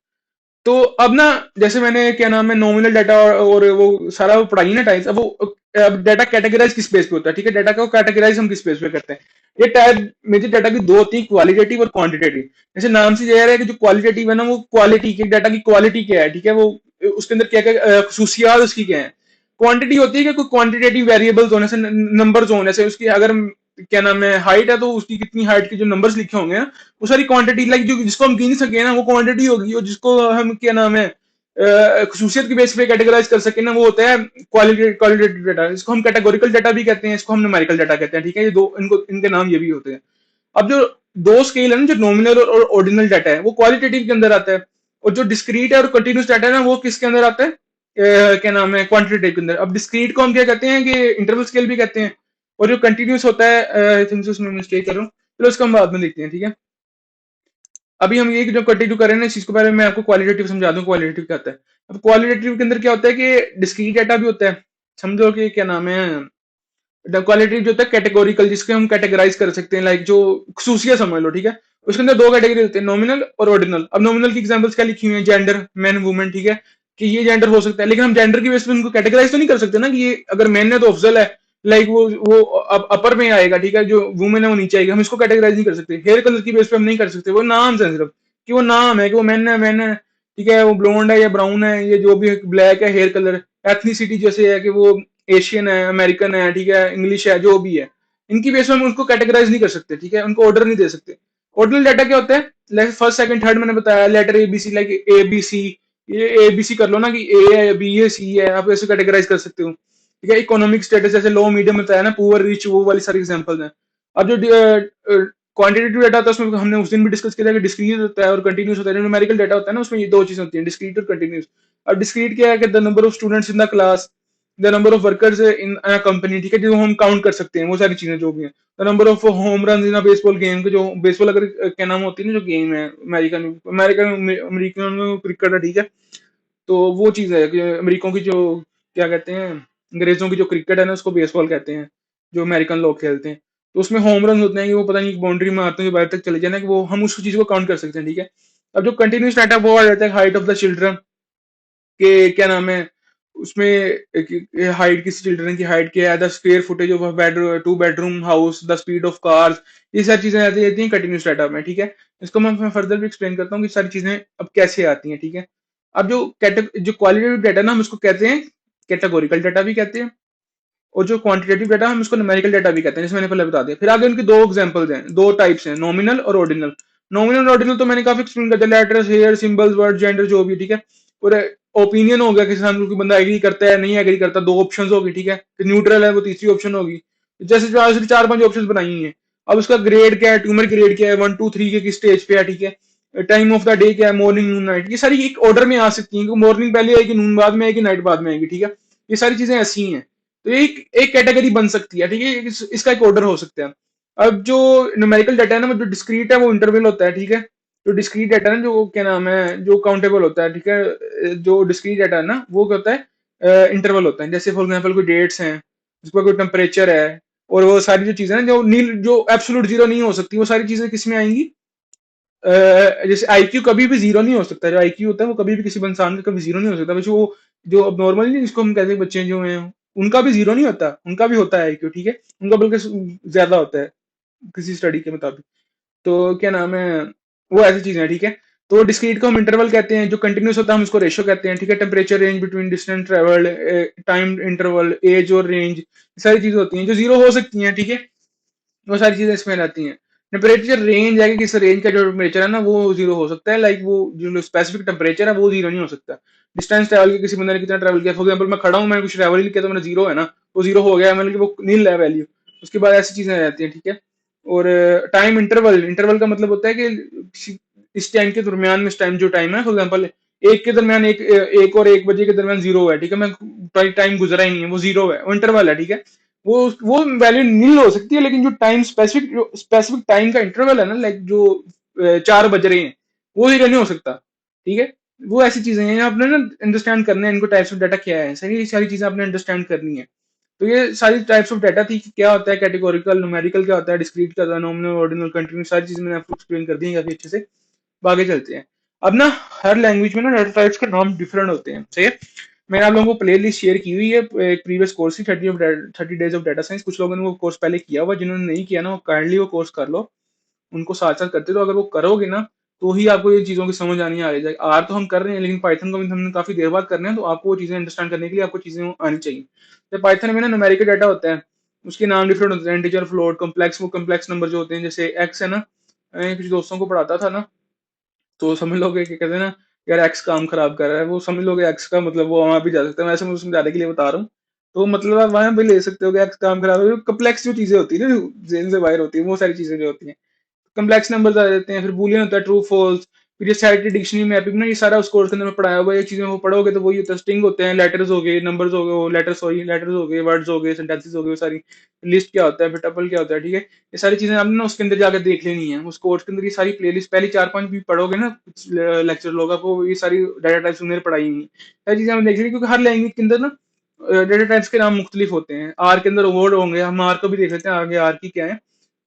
तो अब ना, जैसे मैंने क्या नाम है नॉमिनल डाटा और वो सारा वो पढ़ाई ना टाइप्स, अब वो अब डाटा कैटेगराइज किस बेस पे होता है, ठीक है, डाटा को कैटेगराइज हम किस बेस पे करते हैं। ये टाइप मेजर डाटा की दो होती है, क्वालिटेटिव और क्वांटिटेटिव। जैसे नाम से यह है कि जो क्वालिटेटिव है ना, वो क्वालिटी के डाटा की क्वालिटी क्या है, ठीक है, वो उसके अंदर क्या क्या खसूसियात उसकी क्या है। क्वांटिटी होती है कि कोई क्वांटिटेटिव वेरिएबल्स होने से, नंबर्स होने से, उसकी अगर क्या नाम है हाइट है, तो उसकी कितनी हाइट के जो नंबर्स लिखे होंगे ना, वो सारी क्वांटिटी, लाइक जो जिसको हम गिन सके ना, वो क्वांटिटी होगी, और जिसको हम क्या नाम है खसूसियत की बेस पे कैटेगराइज कर सके ना, वो होता है क्वालिटेटिव डाटा। इसको हम कैटेगोरिकल डाटा भी कहते हैं, इसको हम न्यूमेरिकल डाटा कहते हैं, ठीक है, ये दो, इनको इनके नाम ये भी होते हैं। अब जो दो स्केल है ना, जो नॉमिनल और ऑर्डिनल डाटा है, वो क्वालिटेटिव के अंदर आता है, और जो डिस्क्रीट है और कंटिन्यूस डाटा है ना, वो किसके अंदर आता है, क्या नाम है क्वांटिटेटिव के अंदर। अब डिस्क्रीट को हम क्या कहते हैं कि इंटरवल स्केल भी कहते हैं, और जो कंटिन्यूस होता है, आई थिंक उसमें मिस्टेक कर रहा हूँ, चलो उसको हम बाद में देखते हैं, ठीक है। अभी हम ये जो कंटिन्यू कर रहे हैं ना, इस चीज को पहले मैं आपको क्वालिटेटिव समझा दूं, क्वालिटेटिव क्या होता है। अब क्वालिटेटिव के अंदर क्या होता है कि डिस्क्रीट डाटा भी होता है, समझो कि क्या नाम है, क्वालिटी जो होता है कैटेगोरिकल, जिसके हम कैटेगराइज कर सकते हैं, लाइक जो खसूसिया समझ लो, ठीक है, उसके अंदर दो कैटेगरी होते हैं, नॉमिनल और ऑर्डिनल। अब नॉमिनल की एग्जांपल्स क्या लिखी हुई है, जेंडर, मैन, वुमेन, ठीक है, कि ये जेंडर हो सकता है, लेकिन हम जेंडर की बेस पे उनको कैटेगराइज तो नहीं कर सकते ना, कि ये अगर मैन है तो अफजल है, लाइक वो अपर में आएगा, ठीक है, जो वुमेन है वो नीचे आएगा, हम इसको कैटेगराइज नहीं कर सकते। हेयर कलर की बेस पे हम नहीं कर सकते, वो नाम है सिर्फ, कि वो नाम है कि वो मैन है, ठीक है, वो ब्लोंड है या ब्राउन है, ये जो भी ब्लैक है हेयर कलर। एथनिसिटी जैसे है कि वो एशियन है, अमेरिकन है, ठीक है, इंग्लिश है, जो भी है, इनकी बेस में हम उनको कैटेगराइज नहीं कर सकते, ठीक है, उनको ऑर्डर नहीं दे सकते। ऑर्डिनल डाटा क्या होता है, लाइक फर्स्ट सेकंड थर्ड मैंने बताया, letter A B C, like A B C, ये एबीसी कर लो ना, कि ए है, बी है, सी है, आप ऐसे कैटेगराइज कर सकते हो, ठीक है। इकोनॉमिक स्टेटस जैसे लो मीडियम बताया ना, पुअर रिच, वो वाली सारी एग्जांपल्स हैं। अब जो क्वांटिटेटिव डाटा होता है, उसमें हमने उस दिन भी डिस्कस किया था कि डिस्क्रीट होता है और कंटिन्यूस होता है। न्यूमेरिकल डाटा होता है ना, उसमें ये दो चीजें होती हैं, डिस्क्रीट और कंटिन्यूस। अब डिस्क्रीट क्या है कि the number of students in the class, the number of workers in company, ठीक है, जो हम काउंट कर सकते हैं, वो सारी चीजें जो भी हैं। The number of home run in a baseball game, के जो बेसबॉल अगर क्या नाम होती है ना, जो गेम है अमेरिकन अमेरिकन अमेरिकन क्रिकेट है, ठीक है, तो वो चीज है कि अमेरिकों की जो क्या कहते हैं, अंग्रेजों की जो क्रिकेट है ना, उसको बेसबॉल कहते हैं, जो अमेरिकन लोग खेलते हैं। तो उसमें होम रन होते हैं कि वो पता नहीं बाउंड्री में आते हैं, जो बाहर तक चले जाए ना, कि वो हम उस चीज को काउंट कर सकते हैं, ठीक है। अब जो कंटिन्यूस डाटा वो आ जाता है हाइट ऑफ द चिल्ड्रन, के क्या नाम है उसमें हाइट, किसी चिल्ड्रन की हाइट क्या है, the square footage of bedroom, two bedroom house, the speed of cars, ये सारी चीजें आती रहती हैं कंटिन्यूस डाटा में, ठीक है। इसको मैं फर्दर भी एक्सप्लेन करता हूँ कि सारी चीजें अब कैसे आती हैं, ठीक है। अब जो क्वालिटेटिव डाटा ना, हम इसको कहते हैं कैटेगोरिकल डाटा भी कहते हैं, और जो क्वांटिटेटिव डाटा हम इसको न्यूमेरिकल डाटा भी कहते हैं, जैसे मैंने पहले बता दिया। फिर आगे उनकी दो एग्जांपल्स हैं, दो टाइप्स हैं, नॉमिनल और ऑर्डिनल। नॉमिनल और ऑर्डिनल तो मैंने काफी एक्सप्लेन कर दिया, letters, hair, symbols, word, gender, जो भी, ठीक है। और ओपिनियन हो गया, किसी सामने कोई बंदा एग्री करता है नहीं एग्री करता, दो ऑप्शंस होगी, ठीक है, फिर न्यूट्रल है वो तीसरी ऑप्शन होगी। जैसे चार चार पांच ऑप्शन बनाई हैं, अब उसका ग्रेड क्या है, ट्यूमर ग्रेड क्या है, 1 2 3 के किस स्टेज पे है, ठीक है, टाइम ऑफ द डे क्या है, मॉर्निंग नून नाइट, ये सारी एक ऑर्डर में आ सकती हैं, मॉर्निंग पहले आएगी, नून बाद में आएगी, नाइट बाद में आएगी, ठीक है, ये सारी चीजें ऐसी हैं। तो ये एक कैटेगरी बन सकती है, ठीक है, इसका एक ऑर्डर हो सकता है। अब जो न्यूमेरिकल डाटा है ना, वो जो डिस्क्रीट है वो इंटरवल होता है, ठीक है, जो डिस्क्रीट डाटा है ना, जो क्या नाम है, जो काउंटेबल होता है, ठीक है, जो डिस्क्रीट डाटा है ना वो क्या होता है, इंटरवल होता है। जैसे फॉर एग्जांपल कोई डेट्स हैं, जिसका कोई टेम्परेचर है, और वो सारी जो चीजें हैं जो नील जो एब्सोल्यूट जीरो नहीं हो सकती, वो सारी चीजें किस में आएंगी, जैसे आईक्यू कभी भी जीरो नहीं हो सकता, जो आईक्यू होता है वो कभी भी किसी भी इंसान का कभी जीरो नहीं हो सकता, बस वो जो अब नॉर्मल नहीं, जिसको हम कहते हैं बच्चे जो हैं, उनका भी जीरो नहीं होता, उनका भी होता है आईक्यू, ठीक है, उनका बल्कि ज्यादा होता है किसी स्टडी के मुताबिक। तो क्या नाम है, वो ऐसी चीजें हैं, ठीक है। तो डिस्क्रीट को हम इंटरवल कहते हैं, जो कंटिन्यूस होता है हम उसको रेशियो कहते हैं, ठीक है, temperature range between distance travelled, time interval, age और रेंज, सारी चीजें होती हैं जो जीरो हो सकती हैं, ठीक है, वो सारी चीजें इसमें रहती हैं। टेम्परेचर रेंज है कि किस रेंज का जो टेम्परेचर है ना वो जीरो हो सकता है, लाइक वो जो स्पेसिफिक टेम्परेचर है वो जीरो नहीं हो सकता। डिस्टेंस ट्रैवल की, किसी बंदे ने कितना ट्रैवल किया, फॉर एग्जाम्पल मैं खड़ा हूँ, मैंने कुछ ट्रैवल ही किया तो मेरा जीरो है ना, वो जीरो हो गया, मतलब कि वो नील है वैल्यू। उसके बाद ऐसी चीजें रहती हैं, ठीक है। और टाइम इंटरवल, इंटरवल का मतलब होता है कि इस टाइम के दरमियान में, इस टाइम जो टाइम है, फॉर एग्जाम्पल एक के दरमियान एक और 1 बजे के दरमियान जीरो है, ठीक है, मैं टाइम गुजरा ही नहीं है, वो जीरो है, वो इंटरवल है, ठीक है। वो वैल्यू नील हो सकती है, लेकिन जो स्पेसिफिक टाइम का इंटरवल है ना, लाइक जो 4 बज रहे हैं, वो जीरो नहीं हो सकता, ठीक है। वो ऐसी चीजें हैं आपने ना अंडरस्टैंड करने हैं, इनको टाइप्स ऑफ डाटा क्या है, सही, ये सारी चीजें आपने अंडरस्टैंड करनी है। तो ये सारी टाइप्स ऑफ डाटा थी कि क्या होता है कैटेगोरिकल, न्यूमेरिकल क्या होता है, डिस्क्रीट क्या होता है, नॉमिनल, ऑर्डिनल, कंटिन्यूस, सारी चीजें मैंने आपको एक्सप्लेन कर दी है काफी अच्छे से। अब आगे चलते हैं। अब ना हर लैंग्वेज में ना डाटा टाइप्स के नाम डिफरेंट होते हैं, सही है। मैंने आप लोगों को प्ले लिस्ट शेयर की हुई है, एक प्रीवियस कोर्स की 30 डेज ऑफ डाटा साइंस, कुछ लोगों ने वो कोर्स पहले किया हुआ, जिन्होंने नहीं किया ना वो काइंडली वो कोर्स कर लो, उनको साथ साथ करते रहो, अगर वो करोगे ना तो ही आपको ये चीजों की समझ आनी आ जाएगी। आर तो हम कर रहे हैं, लेकिन पाइथन को भी हमने काफी देर बाद करना है, तो आपको वो चीजें अंडरस्टैंड करने के लिए आपको चीजें आनी चाहिए। तो पाइथन में ना न्यूमेरिकल डाटा होता है, उसके नाम डिफरेंट होते हैं, इंटीजर, फ्लोट, कम्प्लेक्स, वो कम्प्लेक्स नंबर जो होते हैं, जैसे एक्स है ना, मैं कुछ दोस्तों को पढ़ाता था ना, तो समझ लोगे कि कहते हैं ना, यार एक्स काम खराब कर रहा है, वो समझ लोगे एक्स का मतलब वो वहां भी जा सकता है, वैसे मैं समझाने के लिए बता रहा हूँ। तो मतलब आप वहां भी ले सकते हो कि एक्स काम खराब है, कम्प्लेक्स जो चीजें होती है ना, जेन से बाहर होती है, वो सारी चीजें जो होती हैं, कम्प्लेक्स नंबर्स आ जाते हैं, फिर बूलियन होता है, ट्रू फॉल्स, फिर ये साइटेड डिक्शनरी मैपिंग ना, ये सारा उस कोर्स के अंदर में पढ़ाया हुआ है, ये चीजें वो पढ़ोगे तो वही होता है, स्ट्रिंग होते हैं, लेटर्स हो गए, नंबर्स हो गए, लेटर्स हो गए, वर्ड्स हो गए, सेंटेंसेस हो गए, वो सारी लिस्ट क्या होता है, फिर टपल क्या होता है, ठीक है, ये सारी चीजें आपने ना उसके अंदर जाकर देख लेनी है, उस कोर्स के अंदर ये सारी प्लेलिस्ट पहली 4 5 भी पढ़ोगे ना, लेक्चर लोग आपको ये सारी डाटा टाइप्स उन्हें पढ़ाई हुई सारी चीजें हमें देख लेनी, क्योंकि हर लैंग्वेज के अंदर ना डाटा टाइप्स के नाम मुख्तलिफ होते हैं। आर के अंदर वर्ड होंगे, हम आर को भी देख लेते हैं आगे, आर की क्या है।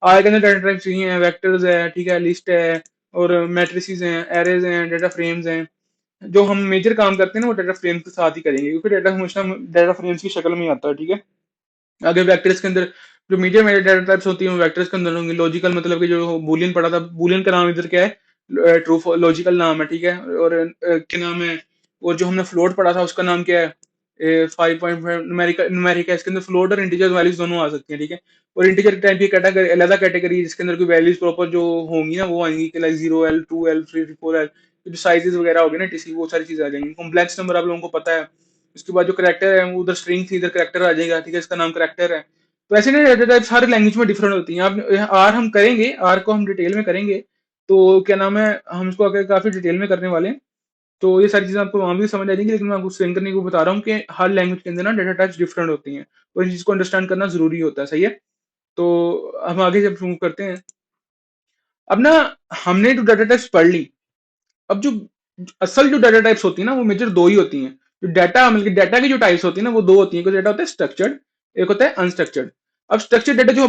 आर के अंदर डाटा टाइप्स चाहिए, वेक्टर्स है, ठीक है, लिस्ट है, और मैट्रिसेस हैं, एरेज हैं, डाटा फ्रेम्स हैं। जो हम मेजर काम करते हैं ना वो डाटा फ्रेम्स के साथ ही करेंगे, क्योंकि डाटा हमेशा डाटा फ्रेम्स की शक्ल में आता है, ठीक है। आगे वेक्टर्स के अंदर जो मेजर मेजर डाटा टाइप्स होती हैं वो वेक्टर्स के अंदर होंगे। लॉजिकल मतलब कि जो बूलियन पढ़ा था, बूलियन का नाम इधर क्या है, ट्रू लॉजिकल नाम है, ठीक है। और क्या नाम है, और जो हमने फ्लोट पढ़ा था उसका नाम क्या है, 5.5 न्यूमेरिका, इसके अंदर फ्लोट और इंटीजर वैल्यूज दोनों आ सकती हैं, ठीक है। और इंटीजर टाइप की कैटेगरी, अलग कैटेगरी जिसके अंदर कोई वैल्यूज प्रॉपर जो होंगी ना वो आएंगी, कि लाइक 0L 2L 3 4L, जो साइजेस वगैरह होगी ना टीसी, वो सारी चीजें आ जाएंगी। कॉम्प्लेक्स नंबर आप लोगों को पता है। उसके बाद जो करेक्टर है वो उधर स्ट्रिंग थी, इधर करेक्टर आ जाएगा, ठीक है, इसका नाम करेक्टर है। तो ऐसे ना डेटा टाइप्स हर लैंग्वेज में डिफरेंट होती हैं। आप आर हम करेंगे, आर को हम डिटेल में करेंगे, तो क्या नाम है, हम इसको आगे काफी डिटेल में करने वाले हैं। तो ये सारी चीजें आपको वहां भी समझ आ जाएंगी, लेकिन मैं आपको एक्सप्लेन करने को बता रहा हूँ कि हर लैंग्वेज के अंदर ना डेटा टाइप्स डिफरेंट होती हैं, और इस चीज को अंडरस्टैंड करना जरूरी होता है, सही है। तो हम आगे जब मूव करते हैं, अब ना हमने जो डाटा टाइप्स पढ़ ली, अब जो असल जो डाटा टाइप्स होती है ना वो मेजर दो ही होती हैं। जो डाटा मतलब डाटा की जो टाइप्स होती है ना वो दो होती हैं, एक डाटा होता है स्ट्रक्चर्ड, एक होता है अनस्ट्रक्चर्ड। अब स्ट्रक्चर्ड डाटा जो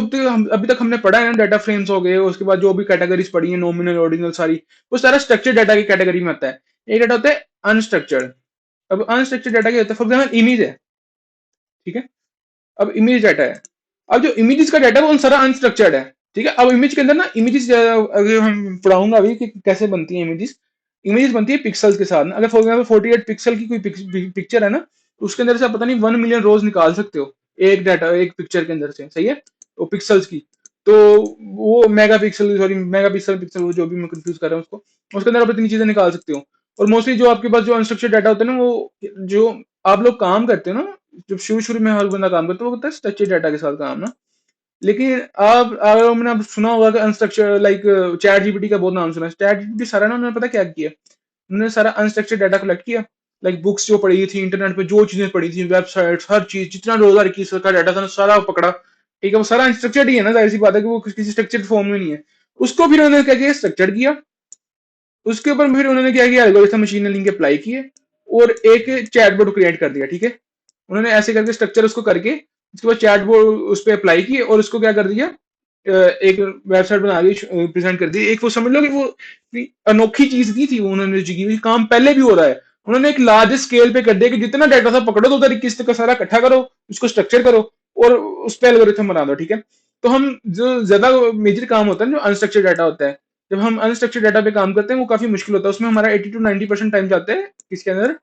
अभी तक हमने पढ़ा है ना, डाटा फ्रेम्स हो गए, उसके बाद जो भी कैटेगरीज पढ़ी है, नॉमिनल, ऑर्डिनल, सारी, वो सारा स्ट्रक्चर्ड डाटा की कैटेगरी में आता है। एक डाटा होता है अनस्ट्रक्चर्ड। अब अनस्ट्रक्चर्ड डाटा क्या होता है, फॉर एग्जाम्पल इमेज है, ठीक है, अब इमेज डाटा है। अब जो इमेजेस का डाटा है वो सारा अनस्ट्रक्चर्ड है, ठीक है। अब इमेज के अंदर ना इमेजेस, अगर हम पढ़ाऊंगा अभी कि कैसे बनती है इमेजेस। इमेजेस बनती है पिक्सल्स के साथ ना। अगर फॉर एग्जाम्पल 48 पिक्सल की कोई पिक्चर है ना, तो उसके अंदर से आप पता नहीं 1 मिलियन रोज निकाल सकते हो, एक डाटा एक पिक्चर के अंदर से, सही है, वो पिक्सल्स की। तो वो mega pixel, sorry mega pixel, pixel, वो जो भी मैं कंफ्यूज कर रहा हूँ उसको, उसके अंदर आप इतनी चीजें निकाल सकते हो। और मोस्टली जो आपके पास जो अनस्ट्रक्चर्ड डाटा होता है ना, वो जो आप लोग काम करते हो ना, जब शुरू शुरू में हर बंदा काम करता है वो होता है स्ट्रक्चर्ड डाटा के साथ काम ना। लेकिन आप अगर मैंने आप सुना होगा कि अनस्ट्रक्चर लाइक चैट जीपीटी का बहुत नाम सुना है। चैट जीपीटी सारा ना उन्होंने पता क्या किया, उन्होंने सारा अनस्ट्रक्चर्ड डाटा कलेक्ट किया। लाइक बुक्स जो पढ़ी थी, इंटरनेट पे जो चीजें पढ़ी थी, वेबसाइट्स, हर चीज जितना 2021 का डाटा था ना सारा पकड़ा। ठीक है, वो सारा अनस्ट्रक्चर्ड ही है ना, जाहिर सी बात है कि वो किसी स्ट्रक्चर्ड फॉर्म में नहीं है। उसको फिर उन्होंने क्या किया, स्ट्रक्चर्ड किया। उसके ऊपर फिर उन्होंने क्या किया, एल्गोरिथम मशीन लर्निंग के अप्लाई किए और एक चैटबॉट क्रिएट कर दिया। ठीक है, उन्होंने ऐसे करके स्ट्रक्चर उसको करके उसके बाद चैटबॉट उस पर अप्लाई किए और उसको क्या कर दिया, एक वेबसाइट बना दी, प्रेजेंट कर दी। एक वो समझ लो कि वो अनोखी चीज की थी वो उन्होंने जो की, काम पहले भी हो रहा है। उन्होंने एक लार्ज स्केल पे कर दिया कि जितना डाटा था पकड़ो तो उधर किस का सारा इकट्ठा करो, उसको स्ट्रक्चर करो और उस पर एल्गोरिथम बना दो। ठीक है, तो हम जो ज्यादा मेजर काम होता है जो अनस्ट्रक्चर्ड डाटा होता है, जब हम अनस्ट्रक्चर्ड डाटा पे काम करते हैं वो काफी मुश्किल होता है। उसमें हमारा 80 to 90% टाइम जाता है किसके अंदर,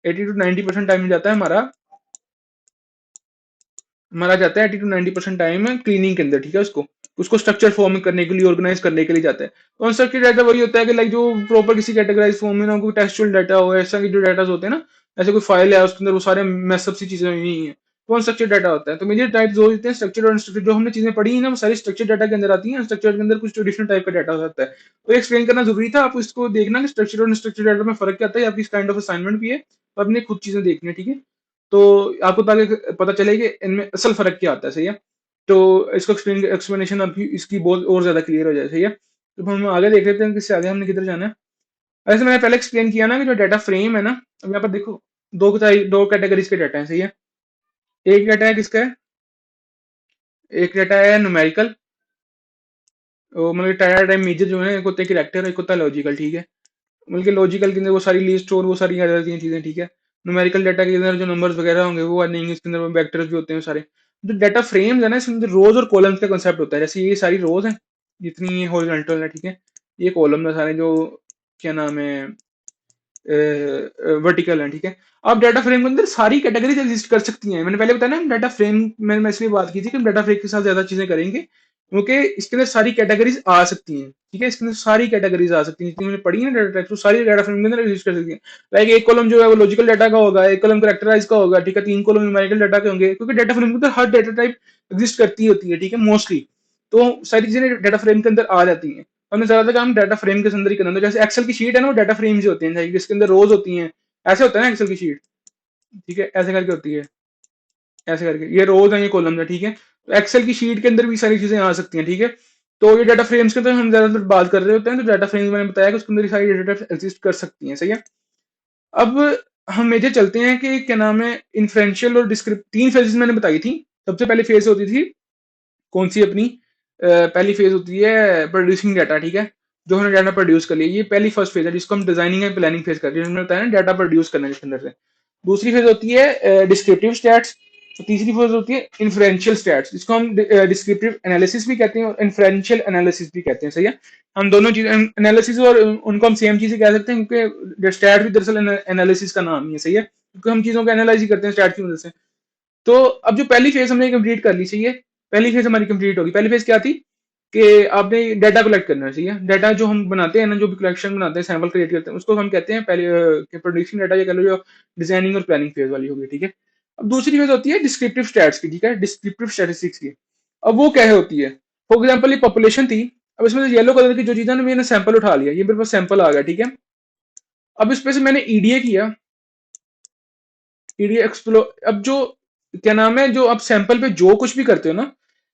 80 to 90% टाइम जाता है हमारा, मारा जाता है 80 to 90% टाइम क्लीनिंग के अंदर। ठीक है, उसको उसको स्ट्रक्चर फॉर्म करने के लिए, ऑर्गेनाइज करने के लिए जाता है। तो अनस्ट्रक्चर्ड डाटा वही होता है कि लाइक जो प्रॉपर किसी कैटेगराइज फॉर्म में ना कोई टेक्सचुअल डाटा हो, ऐसा कि जो डाटा होते हैं ना, ऐसे कोई फाइल है उसके अंदर वो सारे मैसअप सी चीजें हुई नहीं है, तो अनस्ट्रक्चर्ड डाटा होता है। तो मेजर टाइप जो होते हैं स्ट्रक्चर्ड और अनस्ट्रक्चर्ड, जो हमने चीजें पढ़ी है ना वो सारी स्ट्रक्चर्ड डाटा के अंदर आती है। अनस्ट्रक्चर्ड के अंदर कुछ डिफरेंट टाइप का डाटा होता है, तो एक्सप्लेन करना जरूरी था। आप इसको देखना कि स्ट्रक्चर्ड और अनस्ट्रक्चर्ड डाटा में फर्क क्या आता है, आपकी इस काइंड ऑफ असाइनमेंट भी है, तो आपने खुद चीजें देखनी है। ठीक है, तो आपको ताकि पता चले कि इनमें असल फर्क क्या आता है। सही है, तो इसको एक्सप्लेनेशन अभी इसकी बहुत और ज्यादा क्लियर हो जाए। सही है, तो हम आगे देख लेते हैं किससे आगे हमने किधर जाना है। ऐसे मैंने पहले एक्सप्लेन किया ना कि जो डाटा फ्रेम है ना, अब यहाँ पर देखो दो कैटेगरीज के डाटा है। सही है, एक डाटा है किसका है, एक डाटा है न्यूमेरिकल, मतलब डाटा टाइप मेजर जो है, एक होता है कैरेक्टर, एक होता है लॉजिकल। ठीक है, बल्कि लॉजिकल के अंदर वो सारी लिस्ट और वो सारी आ जाती हैं चीजें। ठीक है, न्यूमेरिकल डाटा के अंदर जो नंबर्स वगैरह होंगे वो आ जाएंगे, इसके अंदर वेक्टर्स भी होते हैं सारे। जो डाटा फ्रेम्स है ना, इसके अंदर रोज और कॉलम्स का कंसेप्ट होता है। जैसे ये सारी रोज हैं जितनी ये हॉरिजॉन्टल है। ठीक है, ये कॉलम है सारे जो क्या नाम है वर्टिकल है। ठीक है, आप डाटा फ्रेम के अंदर सारी कैटेगरीज एग्जिस्ट कर सकती हैं। मैंने पहले बताया ना डाटा फ्रेम में मैं इसलिए बात की थी कि हम डाटा फ्रेम के साथ ज्यादा चीजें करेंगे क्योंकि इसके अंदर सारी कैटेगरीज आ सकती हैं। ठीक है, इसके अंदर सारी कैटेगरीज आ सकती हैं जितनी मैंने पढ़ी है ना डाटा टाइप, तो सारी डाटा फ्रेम के अंदर एग्जिस्ट कर सकती हैं। लाइक एक कॉलम जो है वो लॉजिकल डाटा का होगा, एक कॉलम करेक्टराइज का होगा। ठीक है, तीन कॉलम न्यूमेरिकल डाटा के होंगे, क्योंकि डाटा फ्रेम के अंदर हर डाटा टाइप एग्जिस्ट करती होती है। ठीक है, मोस्टली तो सारी चीजें डाटा फ्रेम के अंदर आ जाती हैं। हमने ज्यादा काम डाटा फ्रेम के अंदर ही करना होता है। जैसे एक्सेल की शीट है ना, वो डाटा फ्रेम जो होते हैं जिसके अंदर रोज होती हैं, ऐसे होता है ना एक्सेल की शीट। ठीक है, ऐसे करके होती है, ऐसे करके ये रोज है, ये कॉलम है। ठीक है, तो एक्सेल की शीट के अंदर भी सारी चीजें आ सकती हैं। ठीक है, तो ये डाटा फ्रेम्स के अंदर हम ज्यादातर बात कर रहे होते हैं, तो डाटा फ्रेम्स मैंने बताया कि उसके अंदर सारी डाटा एग्जिस्ट कर सकती हैं। सही है, अब हम मेजर चलते हैं कि क्या नाम है, इन्फ्रेंशियल और डिस्क्रिप्ट, तीन फेजेस मैंने बताई थी। सबसे पहली फेज होती थी कौन सी अपनी, पहली फेज होती है प्रोड्यूसिंग डाटा। ठीक है, जो हमने डाटा प्रोड्यूस कर लिया, ये पहली फर्स्ट फेज है जिसको हम डिजाइनिंग एंड प्लानिंग फेज करते हैं। हमने बताया ना डाटा प्रोड्यूस करना है इसके अंदर से। दूसरी फेज होती है डिस्क्रिप्टिव स्टैट्स, तीसरी फेज होती है इन्फ्रेंशियल स्टैट्स, जिसको हम डिस्क्रिप्टिव एनालिसिस भी कहते हैं और इन्फ्रेंशियल एनालिसिस भी कहते हैं। सही है, हम दोनों चीज एनालिसिस और उनको हम सेम चीज कह सकते हैं, क्योंकि स्टैट भी दरअसल एनालिसिस का नाम ही है। सही है, क्योंकि हम चीजों को एनालाइज ही करते हैं स्टैट की मदद से। तो अब जो पहली फेज हमने कंप्लीट कर ली, चाहिए पहली फेज हमारी कंप्लीट होगी। पहली फेज क्या थी कि आपने डाटा कलेक्ट करना चाहिए। डाटा जो हम बनाते हैं ना, जो भी कलेक्शन बनाते हैं, सैंपल क्रिएट करते हैं, उसको हम कहते हैं पहले प्रोड्यूसिंग डाटा, या कह लो जो डिजाइनिंग और प्लानिंग फेज वाली होगी। ठीक है, अब दूसरी फेज होती है डिस्क्रिप्टिव स्टैट्स की। ठीक है, डिस्क्रिप्टिव स्टैटिस्टिक्स की। अब वो क्या होती है, फॉर एग्जाम्पल ये पॉपुलेशन थी। अब इसमें येलो कलर की जो चीजें ना, मैंने सैंपल उठा लिया, ये मेरे पास सैंपल आ गया। ठीक है, अब इस पे से मैंने ईडीए किया, ईडीए एक्सप्लो, अब जो क्या नाम है, जो आप सैंपल पे जो कुछ भी करते हो ना,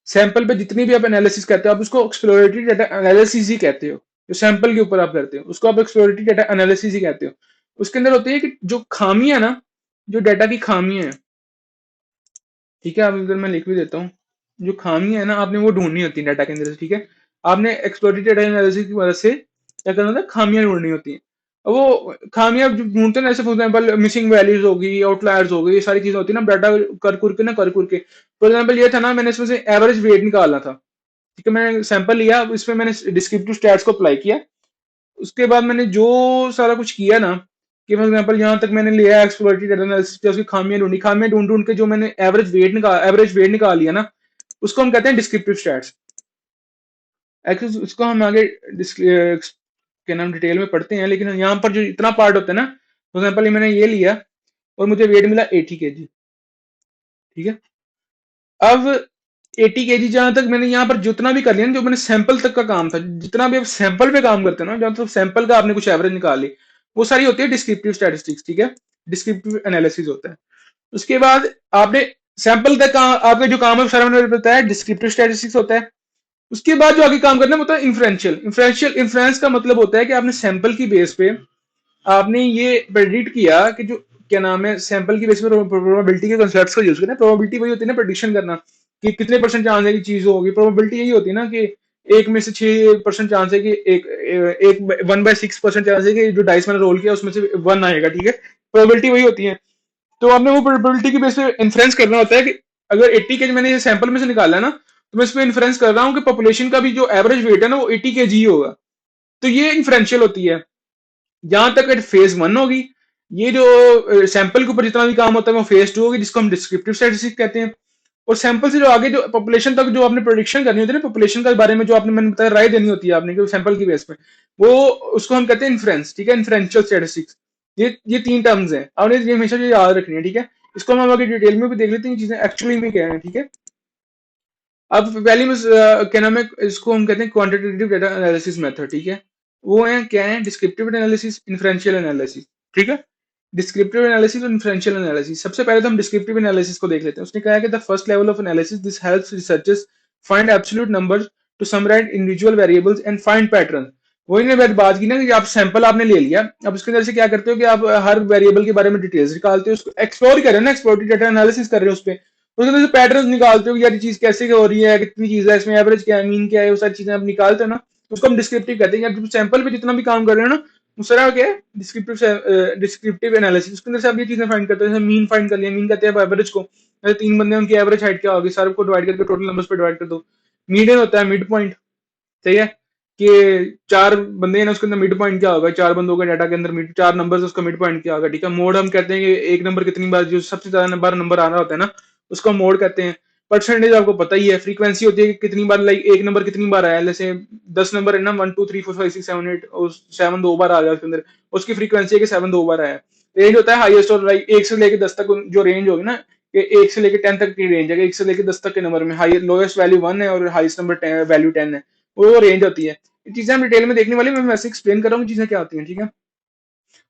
सैंपल पे जितनी भी आप एनालिसिस करते हो, आप उसको एक्सप्लोरेटरी डाटा एनालिसिस ही कहते हो। जो सैंपल के ऊपर आप करते हो उसको आप एक्सप्लोरेटरी डाटा एनालिसिस ही कहते हो। उसके अंदर होती है कि जो खामियां ना, जो डाटा की खामियां हैं। ठीक है, अब इधर मैं लिख भी देता हूँ, जो खामियां है ना आपने वो ढूंढनी होती है डाटा के अंदर से। ठीक है, आपने एक्सप्लोरेटरी डाटा एनालिसिस की मदद से क्या करना होता है, खामियां ढूंढनी होती हैं। अब वो खामियां जो ढूंढते हैं, जैसे फॉर एग्जाम्पल मिसिंग वैल्यूज होगी, आउटलायर्स हो गई, ये सारी चीजें होती है ना डाटा कर कुर के ना, कर कुर के। फॉर एग्जाम्पल ये था ना, मैंने इसमें से एवरेज वेट निकालना था। ठीक है, मैंने सैंपल लिया, अब इसमें मैंने डिस्क्रिप्टिव स्टैट्स को अप्लाई किया। उसके बाद मैंने जो सारा कुछ किया ना, कि फॉर एग्जाम्पल यहाँ तक मैंने लिया एक्सप्लोरेटरी डाटा एनालिसिस, उसकी खामियां ढूंढी, खामियां ढूंढ ढूंढ के जो मैंने एवरेज वेट निकाल लिया ना, उसको हम कहते हैं डिस्क्रिप्टिव स्टैट्स। इसको हम आगे क्या नाम डिटेल में पढ़ते हैं, लेकिन यहाँ पर जो इतना पार्ट होता है ना, फॉर एग्जाम्पल मैंने ये लिया और मुझे वेट मिला 80 kg, ठीक है। अब 80 kg जहां तक मैंने यहाँ पर जितना भी कर लिया ना, जो मैंने सैंपल तक का काम था, जितना भी आप सैंपल पे काम करते हो ना, जहां तक सैंपल का आपने कुछ एवरेज निकाल ली, वो सारी होती है डिस्क्रिप्टिव स्टैटिस्टिक्स, ठीक है। डिस्क्रिप्टिव एनालिसिस होता है। उसके बाद आपने सैंपल तक का आपका जो काम है सारा मैंने बताया डिस्क्रिप्टिव स्टैटिस्टिक्स होता है। उसके बाद जो आगे काम करना है वो होता है इन्फ्रेंशियल। इन्फ्रेंशियल इन्फ्रेंस का मतलब होता है कि आपने सैंपल की बेस पे आपने ये प्रेडिक्ट किया कि जो क्या नाम है, सैंपल की बेस पे प्रोबेबिलिटी के कॉन्सेप्ट्स को यूज करना। प्रोबेबिलिटी वही होती है ना, प्रेडिक्शन करना कि कितने परसेंट चांस है कि चीज होगी। प्रोबेबिलिटी यही होती है ना कि एक में से 6% चांस है कि एक 1/6% चांस है कि जो डाइस मैंने रोल किया उसमें से 1 आएगा, ठीक है। प्रोबेबिलिटी वही होती है। तो आपने वो प्रोबेबिलिटी की बेस पे इन्फ्रेंस करना होता है कि अगर 80 kg मैंने ये सैंपल में से निकाला है ना, तो मैं इस पे इन्फ्रेंस कर रहा हूँ कि पॉपुलेशन का भी जो एवरेज वेट है ना वो 80 kg होगा। तो ये इन्फ्रेंशियल होती है। जहां तक फेज 1 होगी, ये जो सैंपल के ऊपर जितना भी काम होता है वो फेज 2 होगी, जिसको हम डिस्क्रिप्टिव स्टैटिस्टिक्स कहते हैं। और सैंपल से जो आगे जो पॉपुलेशन तक जो आपने प्रोडिक्शन करनी होती है ना, पॉपुलेशन के बारे में जो आपने मैंने बताया राय देनी होती है आपने कि सैंपल की बेस पे, वो उसको हम कहते हैं इन्फ्रेंस, ठीक है। इन्फ्रेंशियल स्टैटिस्टिक्स, ये 3 टर्म्स हैं, आपने ये हमेशा ये याद रखनी है, ठीक है। इसको हम आगे डिटेल में भी देख लेते हैं चीजें एक्चुअली में क्या है, ठीक है। अब पहले में क्या नाम है, इसको हम कहते हैं क्वांटिटेटिव डेटा एनालिसिस मेथड, ठीक है। वो है क्या है, डिस्क्रिप्टिव एनालिसिस, इन्फ्रेंशियल एनालिसिस, ठीक है। डिस्क्रिप्टिव एनालिसिस और इन्फ्रेंशियल एनालिसिस। सबसे पहले तो हम डिस्क्रिप्टिव एनालिसिस को देख लेते हैं। उसने कहा है कि the first level of analysis this helps researchers find absolute numbers to summarise individual variables and find pattern. वही ने बात की ना कि आप सैंपल आपने ले लिया, अब उसके अंदर से क्या करते हो कि आप हर वेरिएबल के बारे में डिटेल्स निकालते हो, उसको एक्सप्लोर कर रहे हो ना, एक्सप्लोरेटिव डेटा एनालिसिस कर रहे हो उस पर। उसके अंदर से पैटर्न निकालते हो कि यार ये चीज कैसे हो रही है, कितनी चीज है इसमें, एवरेज क्या है, मीन क्या है, वो सारी चीजें आप निकालते हो ना, उसको हम डिस्क्रिप्टिव कहते हैं। यार सैंपल पे जितना भी काम कर रहे हो ना, उस तरह क्या है डिस्क्रिप्टिव एनालिसिस। उसके अंदर से आप ये चीजें फाइंड करते हो, जैसे मीन फाइंड कर लिया, मीन कहते हैं एवरेज को, जैसे 3 बंदे उनकी एवरेज हाइट क्या होगी, सारे को डिवाइड करके टोटल नंबर्स पे डिवाइड कर दो। मीडियन होता है मिड पॉइंट, सही है, कि 4 बंदे हैं ना, उसके अंदर मिड पॉइंट क्या होगा, 4 बंदों का डाटा के अंदर मिड 4 नंबर, उसका मिड पॉइंट क्या होगा, ठीक है। मोड हम कहते हैं कि एक नंबर कितनी बार, जो सबसे ज्यादा नंबर आ रहा होता है ना, उसको मोड कहते हैं। परसेंटेज आपको पता ही है, फ्रीक्वेंसी होती है कि कितनी बार, लाइक एक नंबर कितनी बार आया, जैसे 10 नंबर है ना, 1 2 3 4 5 6 7 8, और 7 2 बार आ गया उसके अंदर, उसकी फ्रीक्वेंसी है कि 7 2 बार आया। रेंज होता है हाईएस्ट और लाइक 1 से लेकर 10 तक जो रेंज होगी ना, कि 1 से लेकर 10 तक की रेंज है, 1 से लेकर 10 तक के नंबर में हाई लोएस्ट वैल्यू 1 है और हाईएस्ट नंबर वैल्यू 10 है, वो रेंज होती है। ये चीजें हम डिटेल में देखने वाली, मैं वैसे एक्सप्लेन कर रहा हूँ चीजें क्या होती हैं, ठीक है।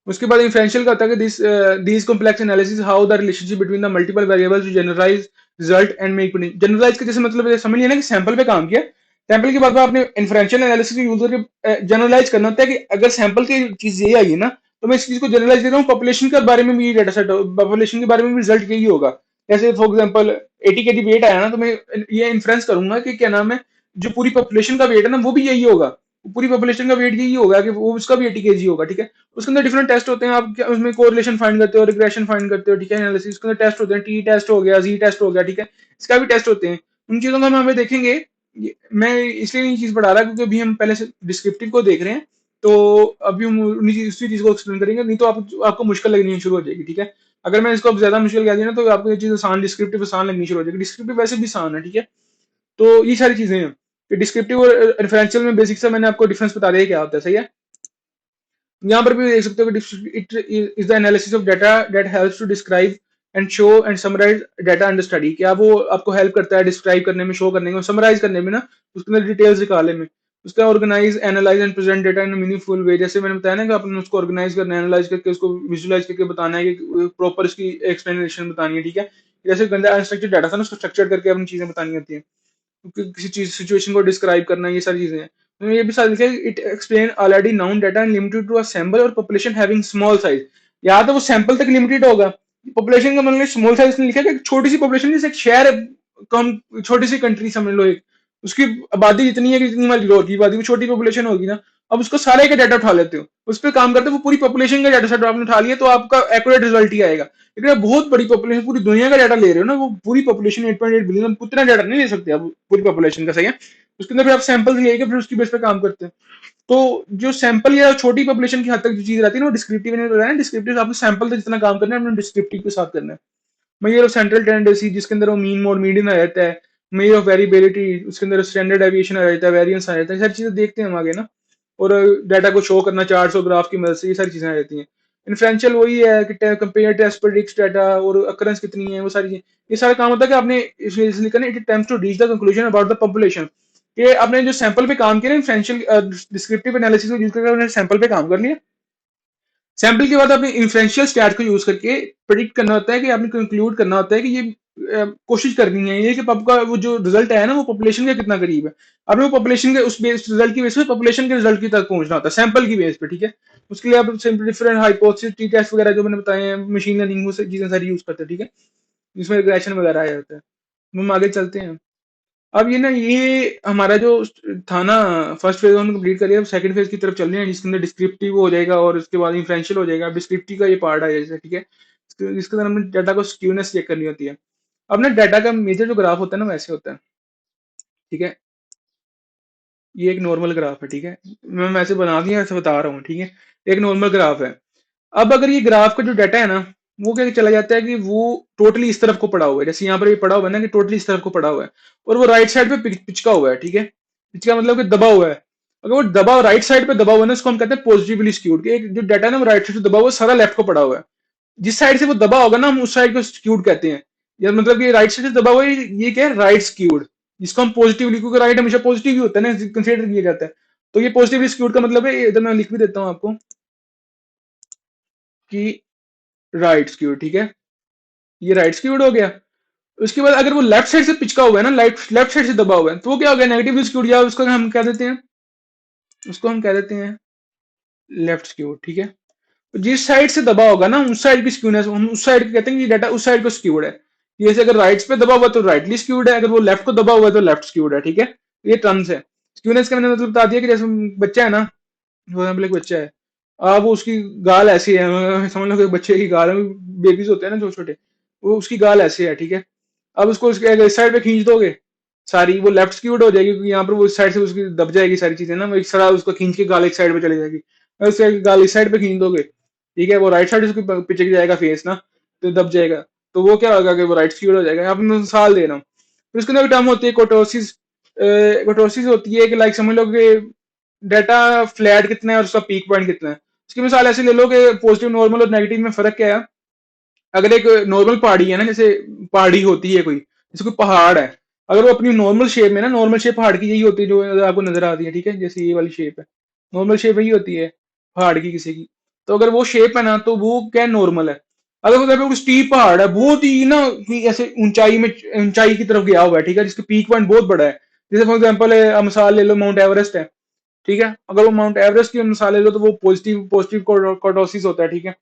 उसके बाद इन्फ्रेंशियल का होता है कि this complex analysis how the relationship between the multiple variables to generalise result and make prediction. Generalise का जैसे मतलब समझ लिया ना कि सैंपल पे काम किया, सैंपल के बाद में आपने इन्फ्रेंशियल एनालिसिस यूज करके जनरलाइज करना होता है कि अगर सैंपल की चीज ये आई है ना, तो मैं इस चीज को जनरलाइज कर रहा हूँ पॉपुलेशन के बारे में भी, डाटा सेट पॉपुलेशन के बारे में भी रिजल्ट यही होगा। जैसे फॉर एग्जाम्पल 80 kg वेट आया ना, तो मैं ये इन्फ्रेंस करूंगा कि क्या नाम है, जो पूरी पॉपुलेशन का वेट है ना वो भी यही होगा, पूरी पॉपुलेशन का वेट यही होगा कि वो उसका भी 80 kg होगा, ठीक है। उसके अंदर डिफरेंट टेस्ट होते हैं, आप क्या उसमें कोरिलेशन फाइंड करते हो, रिग्रेशन फाइंड करते हो, ठीक है। एनालिसिस के अंदर टेस्ट होते हैं, टी टेस्ट हो गया, जी टेस्ट हो गया, ठीक है। इसका भी टेस्ट होते हैं। उन चीजों को हम हमें देखेंगे। मैं इसलिए नहीं चीज बढ़ा रहा क्योंकि अभी हम पहले से डिस्क्रिप्टिव को देख रहे हैं, तो अभी हम उसी चीज को एक्सप्लेन करेंगे, नहीं तो आपको मुश्किल लगनी शुरू हो जाएगी, ठीक है। अगर मैं इसको ज्यादा मुश्किल कह दिया ना, तो आपको ये चीज आसान, डिस्क्रिप्टिव आसान लगनी शुरू हो जाएगी। डिस्क्रिप्टिव वैसे भी आसान है, ठीक है। तो ये सारी चीजें हैं कि डिस्क्रिप्टिव और रेफरेंशियल में बेसिक से मैंने आपको डिफरेंस बता दिया क्या होता है, सही है। यहाँ पर भी देख सकते हो कि it is the analysis of data that helps to describe and show and summarise data under study. क्या वो आपको हेल्प करता है डिस्क्राइब करने में, शो करने में, समराइज करने में ना, उसके अंदर डिटेल्स निकालने में। उसका organise analyse and present data in meaningful way, जैसे मैंने बताया ना कि आपने उसको ऑर्गेनाइज करना, एनालाइज करके उसको विजुअलाइज करके बताना है कि प्रॉपर इसकी एक्सप्लेनेशन बतानी है, ठीक है। जैसे गंदा अनस्ट्रक्चर्ड डाटा था ना, उसको स्ट्रक्चर करके अपनी चीजें बतानी होती है, किसी चीज सिचुएशन को डिस्क्राइब करना, ये सारी चीजें हैं। तो ये भी साथ लिखा है, it explain already known data limited to a sample और पॉपुलेशन हैविंग स्मॉल साइज। या तो वो सैंपल तक लिमिटेड होगा, पॉपुलेशन का मतलब स्मॉल साइज लिखा है कि छोटी सी पॉपुलेशन, जैसे एक शहर कम, छोटी सी कंट्री समझ लो, एक उसकी आबादी जितनी है कि जितनी हमारी लोग की आबादी, वो छोटी पॉपुलेशन होगी ना। अब उसको सारे का डाटा उठा लेते हो, उस पर काम करते हो, वो पूरी पॉपुलेशन का डाटा सेट आपने उठा लिया, तो आपका एक्यूरेट रिजल्ट ही आएगा। लेकिन आप बहुत बड़ी पॉपुलेशन, पूरी दुनिया का डाटा ले रहे हो ना, वो पूरी पॉपुलेशन 8.8 बिलियन, उतना डाटा नहीं ले सकते आप पूरी पॉपुलेशन का, सही है। उसके अंदर फिर आप सैंपल लेके फिर उसकी बेस पे काम करते हैं। तो जो सैंपल या छोटी पॉपुलेशन की हद तक जो चीज रहती है ना, वो डिस्क्रिप्टिव ने बताया ना, डिस्क्रिप्टिव आपको सैंपल तक जितना काम करना है, अपने डिस्क्रिप्टिव के साथ करना है। मैं ये सेंट्रल टेंडेंसी, जिसके अंदर वो मीन मोड मीडियन आ जाता है, मेजर ऑफ वेरिएबिलिटी, उसके अंदर स्टैंडर्ड डेविएशन आ जाता है, वेरिएंस आ जाता है, सारी चीजें देखते हैं हम आगे ना। और डाटा को शो करना 400 ग्राफ की मदद से, ये सारी चीजें आ जाती हैं। इन्फ्रेंशियल वही है कि कंपेयर, टेस्ट, प्रेडिक्ट डाटा और अकरेंस कितनी है, वो सारी चीजें, ये सारा काम होता है कि आपने इसमें लिखा ना, it attempts to reach the conclusion about the population. ये आपने जो सैंपल पे काम किया ना, इन्फ्रेंशियल डिस्क्रिप्टिव एनालिसिस को यूज करके आपने सैंपल पे काम कर लिया। सैंपल के बाद आपने इन्फ्रेंशियल स्टैट को यूज करके प्रिडिक्ट करना होता है, कि आपने कंक्लूड करना होता है कि ये कोशिश करनी है ये कि आपका वो जो रिजल्ट है ना वो पॉपुलेशन के कितना करीब है। आपने वो पॉपुलेशन के उस बेस रिजल्ट की बेस पे पॉपुलेशन के रिजल्ट की तक पहुंचना होता है सैंपल की बेस पे, ठीक है। उसके लिए आप डिफरेंट हाइपोथेसिस, टी टेस्ट वगैरह जो मैंने बताए हैं, मशीन लर्निंग, वो चीजें सारी यूज करते हैं, ठीक है। इसमें रिग्रेशन वगैरह आ जाता है। हम आगे चलते हैं। अब ये ना, ये हमारा जो था ना, फर्स्ट फेज हमने कंप्लीट कर लिया, अब सेकंड फेज की तरफ चल रहे हैं, जिसके अंदर डिस्क्रिप्टिव हो जाएगा और उसके बाद इन्फ्रेंशियल हो जाएगा। अब डिस्क्रिप्टिव का ये पार्ट है जैसे, ठीक है। इसके अंदर हमने डाटा को स्क्यूनेस चेक करनी होती है। अब ना डाटा का मेजर जो ग्राफ होता है ना, वैसे होता है, ठीक है। ये एक नॉर्मल ग्राफ है, ठीक है। मैं वैसे बना दिया, ऐसे बता रहा हूँ, ठीक है। एक नॉर्मल ग्राफ है। अब अगर ये ग्राफ का जो डाटा है ना, वो क्या चला जाता है कि वो टोटली इस तरफ को पड़ा हुआ है, जैसे यहाँ पर ये पड़ा हुआ है ना, कि टोटली इस तरफ को पड़ा हुआ है, और वो राइट साइड पे पिचका हुआ है, ठीक है। पिचका मतलब कि दबा हुआ है। अगर वो दबा राइट साइड पे दबा हुआ है ना, उसको हम कहते हैं पॉजिटिवली स्क्यूड। एक जो डाटा है ना, वो राइट साइड से दबा हुआ है, सारा लेफ्ट को पड़ा हुआ है। जिस साइड से वो दबा होगा ना, हम उस साइड को स्क्यूड कहते हैं। या मतलब कि राइट साइड से दबा हुआ है, ये क्या है, राइट स्क्यूड। जिसको हम पॉजिटिवली, क्योंकि राइट हमेशा पॉजिटिव ही होता है ना, कंसिडर किया जाता है। तो ये पॉजिटिवली स्क्यूड का मतलब है, इधर मैं लिख भी देता हूँ आपको, कि राइट स्क्यूड, ठीक है। ये राइट स्क्यूड हो गया। उसके बाद अगर वो लेफ्ट साइड से पिचका हुआ है ना, लेफ्ट साइड से दबा हुआ है, तो वो क्या हो गया, नेगेटिव स्क्यूड, या उसको हम कह देते हैं, उसको हम कह देते हैं लेफ्ट स्क्यूड, ठीक है। तो जिस साइड से दबा होगा ना, उस साइड की स्क्यूनेस, हम उस साइड कहते हैं कि डाटा उस साइड को स्क्यूड है। जैसे अगर राइट पे दबा हुआ तो राइटली स्क्यूड है, अगर वो लेफ्ट को दबा हुआ तो लेफ्ट स्क्यूड है, ठीक है। ये टर्म्स है। स्क्यूनेस का मैंने मतलब बता दिया कि जैसे बच्चा है ना, फॉर एग्जाम्पल एक बच्चा है, अब वो उसकी गाल ऐसी है, समझ लो कि बच्चे की गाल, बेबीज होते हैं ना छोटे छोटे, वो उसकी गाल ऐसे है, ठीक है। अब उसको उसके अगर इस साइड पे खींच दोगे सारी, वो लेफ्ट स्क्यूड हो जाएगी, क्योंकि यहाँ पर वो इस साइड से उसकी दब जाएगी सारी चीजें ना, वो एक सारा उसको खींच के गाल एक साइड पे चली जाएगी। अगर उसके गाल इस साइड पे खींच दोगे, ठीक है, वो राइट साइड उसके पिचक जाएगा फेस ना, तो दब जाएगा। तो वो क्या होगा कि वो राइट स्क्यूड हो जाएगा। यहाँ पर मैं मिसाल दे रहा हूँ। फिर उसके अंदर टर्म होती है कोटोसिस। कोटोसिस होती है कि लाइक समझ लो कि डाटा फ्लैट कितना है और उसका पीक पॉइंट कितना है। उसकी मिसाल ऐसे ले लो कि पॉजिटिव, नॉर्मल और नेगेटिव में फर्क क्या है। अगर एक नॉर्मल पहाड़ी है ना, जैसे पहाड़ी होती है कोई, जैसे कोई पहाड़ है, अगर वो अपनी नॉर्मल शेप में ना, नॉर्मल शेप पहाड़ की यही होती है जो आपको नजर आती है, ठीक है, जैसे ये वाली शेप है, नॉर्मल शेप यही होती है पहाड़ की किसी की। तो अगर वो शेप है ना, तो वो क्या नॉर्मल है। अगर उधर पे कोई स्टीप पहाड़ है, बहुत ही ना, कि ऐसे ऊंचाई में, ऊंचाई की तरफ गया हुआ है, ठीक है, जिसका पीक पॉइंट बहुत बड़ा है। जैसे फॉर एग्जाम्पल मिसाल ले लो, माउंट एवरेस्ट है, ठीक है। अगर वो माउंट एवरेस्ट की मिसाल ले लो, तो वो पॉजिटिव पॉजिटिव कोटोसिस होता है, ठीक है।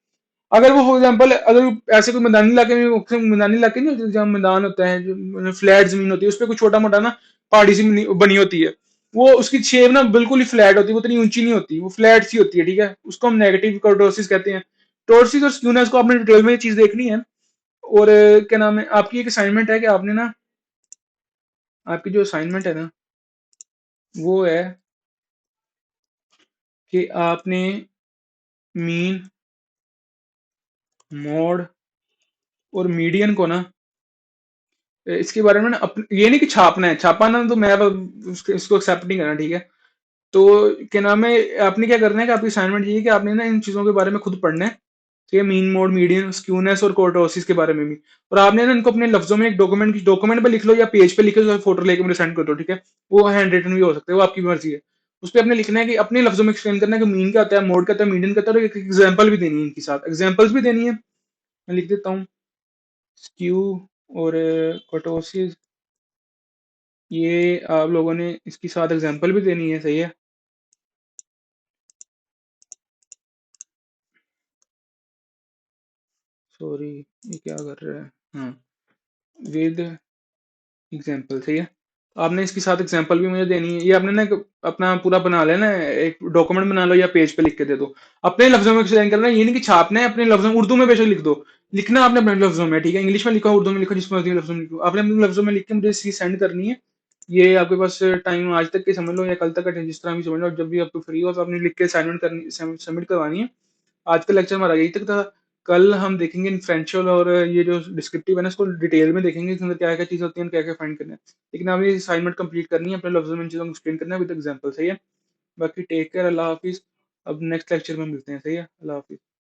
अगर वो फॉर एग्जाम्पल, अगर ऐसे कोई मैदानी इलाके में, मैदानी इलाके नहीं होते जहाँ मैदान होता है, जो फ्लैट जमीन होती है, उस पर कोई छोटा मोटा ना पहाड़ी सी बनी होती है, वो उसकी शेप ना बिल्कुल ही फ्लैट होती है, वो इतनी ऊंची नहीं होती, वो फ्लैट सी होती है, ठीक है। उसको हम नेगेटिव कर्टोसिस कहते हैं। टोरसिस और स्क्यूनेस को आपने डिटेल में ये चीज देखनी है। और क्या नाम है, आपकी एक असाइनमेंट है कि आपने ना, आपकी जो असाइनमेंट है ना, वो है कि आपने मीन, मोड और मीडियन को ना, इसके बारे में ना ये नहीं कि छापना है, छापाना तो मैं इसको एक्सेप्ट नहीं करना, ठीक है। तो क्या नाम है, आपने क्या करना है कि आपकी असाइनमेंट ये है कि आपने ना इन चीजों के बारे में खुद पढ़ना है, ठीक है। मीन, मोड, मीडियन, स्क्यूनेस और कोर्टोसिस के बारे में भी। और आपने ना इनको अपने लफ्जों में एक डॉक्यूमेंट पे लिख लो, या पेज पे लिख लो, फोटो लेके मुझे सेंड कर दो, ठीक है। वो हैंड रिटन भी हो सकता है, वो आपकी मर्जी है। उस पर आपने लिखना है कि अपने लफ्जों में एक्सप्लेन करना है कि मीन क्या होता है, मोड क्या होता है, मीडियन क्या होता है, और एक एग्जाम्पल भी देनी है, इनके साथ एग्जाम्पल्स भी देनी है। मैं लिख देता हूँ, स्क्यू और कोर्टोसिस, ये आप लोगों ने इसके साथ एग्जाम्पल भी देनी है, सही है। सॉरी, ये क्या कर रहा है, हाँ, विद एग्जाम्पल, सही है। आपने इसके साथ एग्जाम्पल भी मुझे देनी है। ये आपने ना अपना पूरा बना लेना है, एक डॉक्यूमेंट बना लो या पेज पे लिख के दे दो। अपने लफ्जों में एक्सप्लेन करना है, ये नहीं कि छापना है, अपने लफ्जों में, उर्दू में बेशक लिख दो, लिखना आपने अपने लफ्जों में, ठीक है। इंग्लिश में लिखो, उर्दू में लिखो, जिसमें लफ्जों में लिखो, आपने अपने लफ्जों में लिख के मुझे इसकी सेंड करनी है। ये आपके पास टाइम आज तक के समझ लो, या कल तक का, जिस तरह भी समझ लो, जब भी आपको फ्री हो तो आपने लिख के असाइनमेंट करनी, सबमिट करवानी है। आज का लेक्चर हमारा यही तक था। कल हम देखेंगे इन्फ्रेंशियल और ये जो डिस्क्रिप्टिव है ना, इसको डिटेल में देखेंगे, इसके अंदर क्या क्या चीज होती है, क्या क्या फाइंड करना है। लेकिन हमें असाइनमेंट कंप्लीट करनी है, अपने लफ्जों में इन चीजों को एक्सप्लेन करना है विद एग्जांपल, सही है। बाकी टेक केयर, अल्लाह हाफिज़। अब नेक्स्ट लेक्चर में मिलते हैं, सही है? अल्लाह हाफिज़।